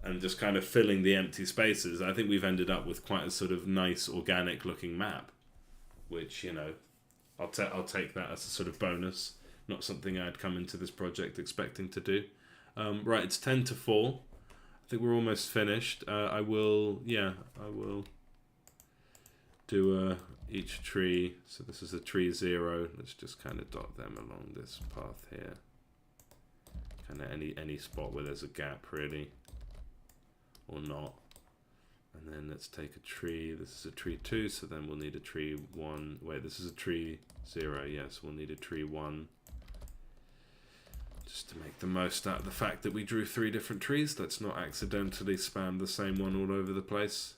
and just kind of filling the empty spaces, I think we've ended up with quite a sort of nice, organic looking map. Which, you know, I'll take that as a sort of bonus. Not something I'd come into this project expecting to do. Right, it's 10 to 4. I think we're almost finished. I will do each tree. So this is a tree 0. Let's just kind of dot them along this path here. Kind of any spot where there's a gap, really, or not. And then let's take a tree. This is a tree 2, so then we'll need a tree 1. Wait, this is a tree 0. Yes, we'll need a tree 1. Just to make the most out of the fact that we drew 3 different trees. Let's not accidentally spam the same one all over the place.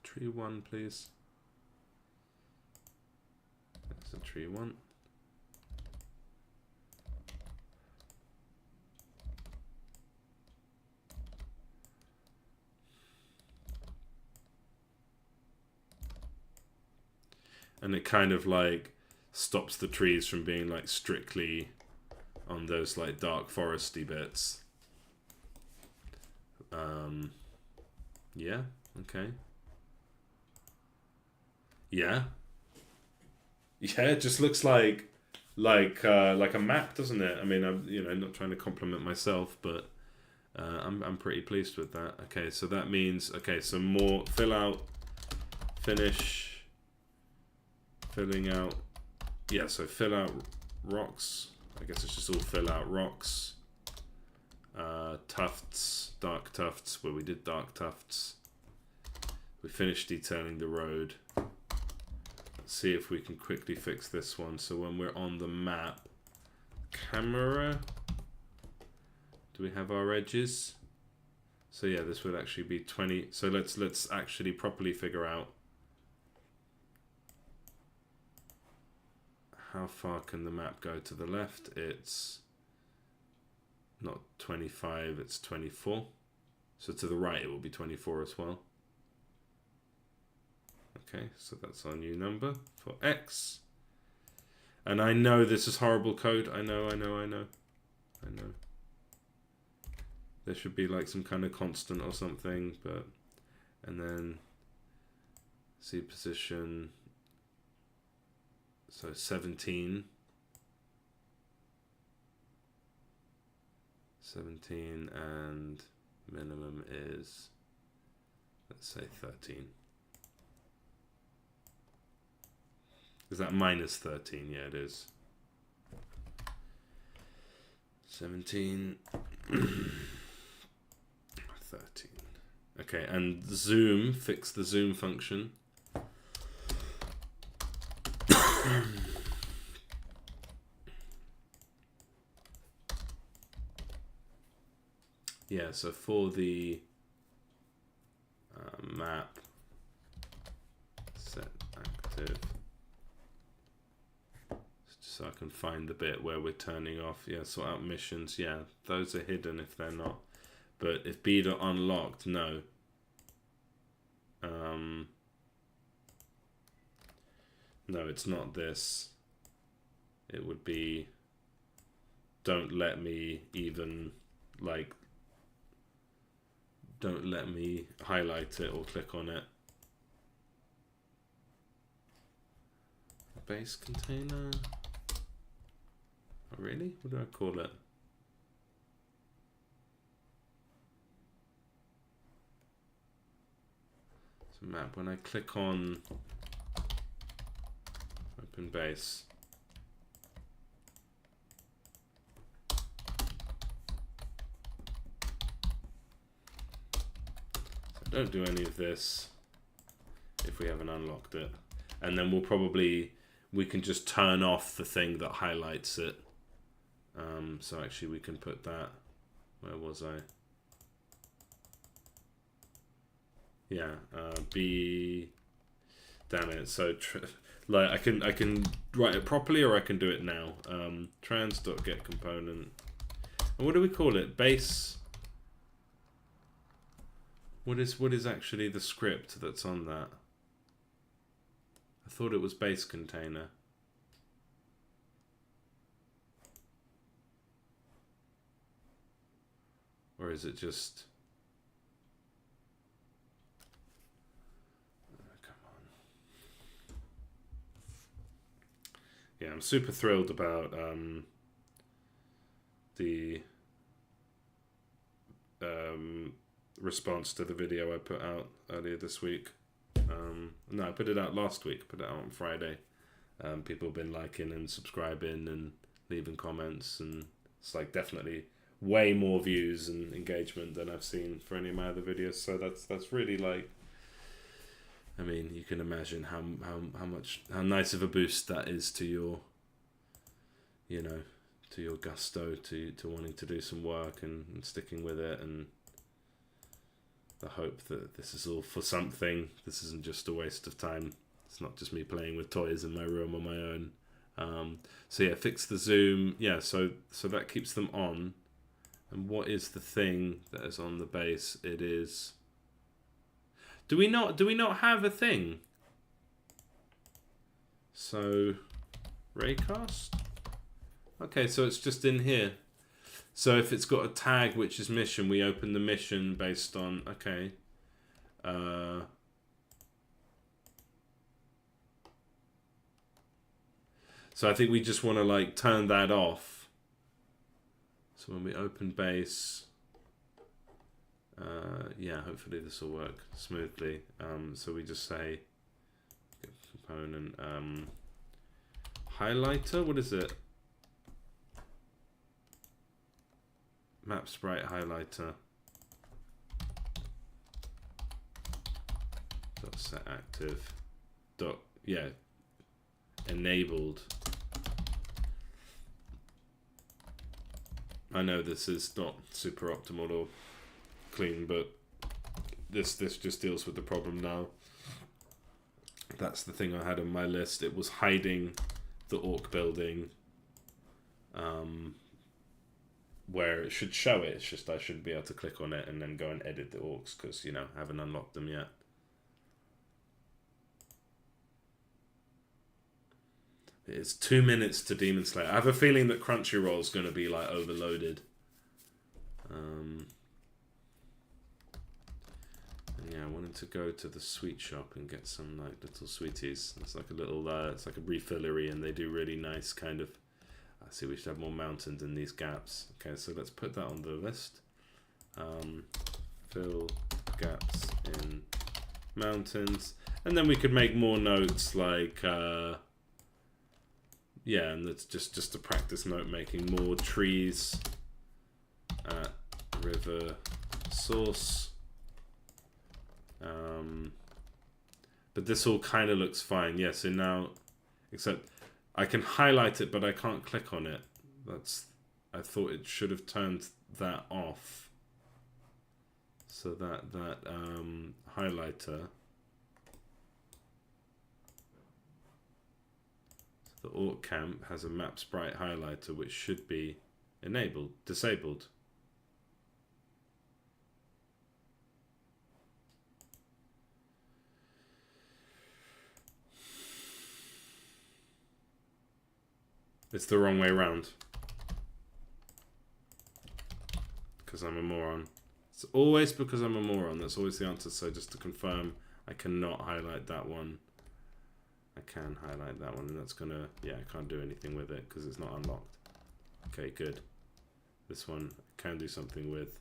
Tree 1, please. That's a tree 1. And it kind of like stops the trees from being like strictly on those like dark foresty bits. Yeah, okay. Yeah. Yeah, it just looks like a map, doesn't it? I mean, I'm not trying to compliment myself, but I'm pretty pleased with that. Okay, so that means so more fill out, finish, filling out. Yeah, so fill out rocks. I guess it's just all fill out rocks. Tufts, dark tufts, where we did dark tufts. We finished detailing the road. Let's see if we can quickly fix this one. So when we're on the map, camera, do we have our edges? So yeah, this would actually be 20. So let's actually properly figure out how far can the map go to the left. It's not 25, it's 24. So to the right it will be 24 as well. Okay, so that's our new number for X. And I know this is horrible code. I know. There should be like some kind of constant or something, but and then see position. So 17. 17 and minimum is, let's say 13. Is that minus 13? Yeah, it is. 17. 13. Okay, and zoom, fix the zoom function. Yeah, so for the map, set active. So I can find the bit where we're turning off. Yeah, sort out missions. Yeah, those are hidden if they're not. But if beta unlocked, no. No, it's not this. It would be, don't let me even, like, don't let me highlight it or click on it. Base container. Oh, really? What do I call it? It's a map. When I click on open base, so don't do any of this if we haven't unlocked it. And then we can just turn off the thing that highlights it. So actually we can put that, where was I? Yeah, damn it. So like I can write it properly, or I can do it now. Trans.get component. And what do we call it? Base. What is actually the script that's on that? I thought it was base container. Or is it just... Oh, come on. Yeah, I'm super thrilled about the response to the video I put out earlier this week. No, I put it out last week. I put it out on Friday. People have been liking and subscribing and leaving comments, and it's like definitely way more views and engagement than I've seen for any of my other videos. So that's really like, I mean, you can imagine how nice of a boost that is to your, you know, to your gusto, to wanting to do some work and sticking with it, and the hope that this is all for something. This isn't just a waste of time. It's not just me playing with toys in my room on my own. So yeah, fix the zoom. Yeah, so that keeps them on. And what is the thing that is on the base? It is... Do we not have a thing? So raycast? Okay, so it's just in here. So if it's got a tag which is mission, we open the mission based on... Okay. So I think we just want to like turn that off. So when we open base, yeah, hopefully this will work smoothly. So we just say component highlighter. What is it? Map sprite highlighter. Dot set active. Dot enabled. I know this is not super optimal or clean, but this just deals with the problem now. That's the thing I had on my list. It was hiding the orc building where it should show it. It's just I shouldn't be able to click on it and then go and edit the orcs because, you know, I haven't unlocked them yet. It's 2 minutes to Demon Slayer. I have a feeling that Crunchyroll's going to be like overloaded. And yeah, I wanted to go to the sweet shop and get some like little sweeties. It's like a little, it's like a refillery, and they do really nice kind of. I see we should have more mountains in these gaps. Okay, so let's put that on the list. Fill gaps in mountains, and then we could make more notes like. Yeah, and that's just to practice note making. More trees at river source. But this all kind of looks fine. Yeah, so now, except I can highlight it, but I can't click on it. I thought it should have turned that off. So that highlighter. The orc camp has a map sprite highlighter which should be disabled. It's the wrong way around. Because I'm a moron. It's always because I'm a moron. That's always the answer. So just to confirm, I cannot highlight that one. I can highlight that one, and that's gonna, yeah, I can't do anything with it because it's not unlocked. Okay, good. This one I can do something with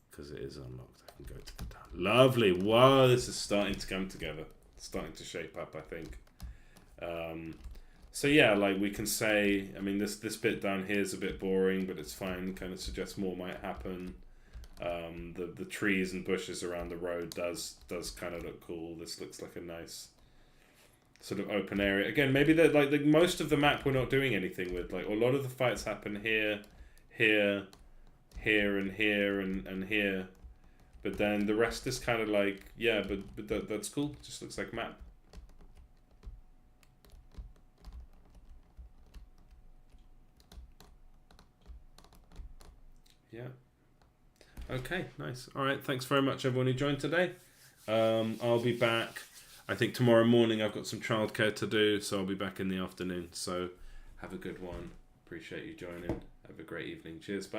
because it is unlocked. I can go to the down. Lovely. Wow, this is starting to come together. It's starting to shape up, I think. So yeah, like we can say, I mean, this bit down here is a bit boring, but it's fine. Kind of suggests more might happen. The trees and bushes around the road does kind of look cool. This looks like a nice sort of open area. Again, maybe that like most of the map we're not doing anything with. Like a lot of the fights happen here, here, here, and here, and here. But then the rest is kind of like, yeah, but that's cool. Just looks like map. Yeah. Okay, nice. All right, thanks very much everyone who joined today. I'll be back. I think tomorrow morning I've got some childcare to do, so I'll be back in the afternoon. So have a good one. Appreciate you joining. Have a great evening. Cheers. Bye.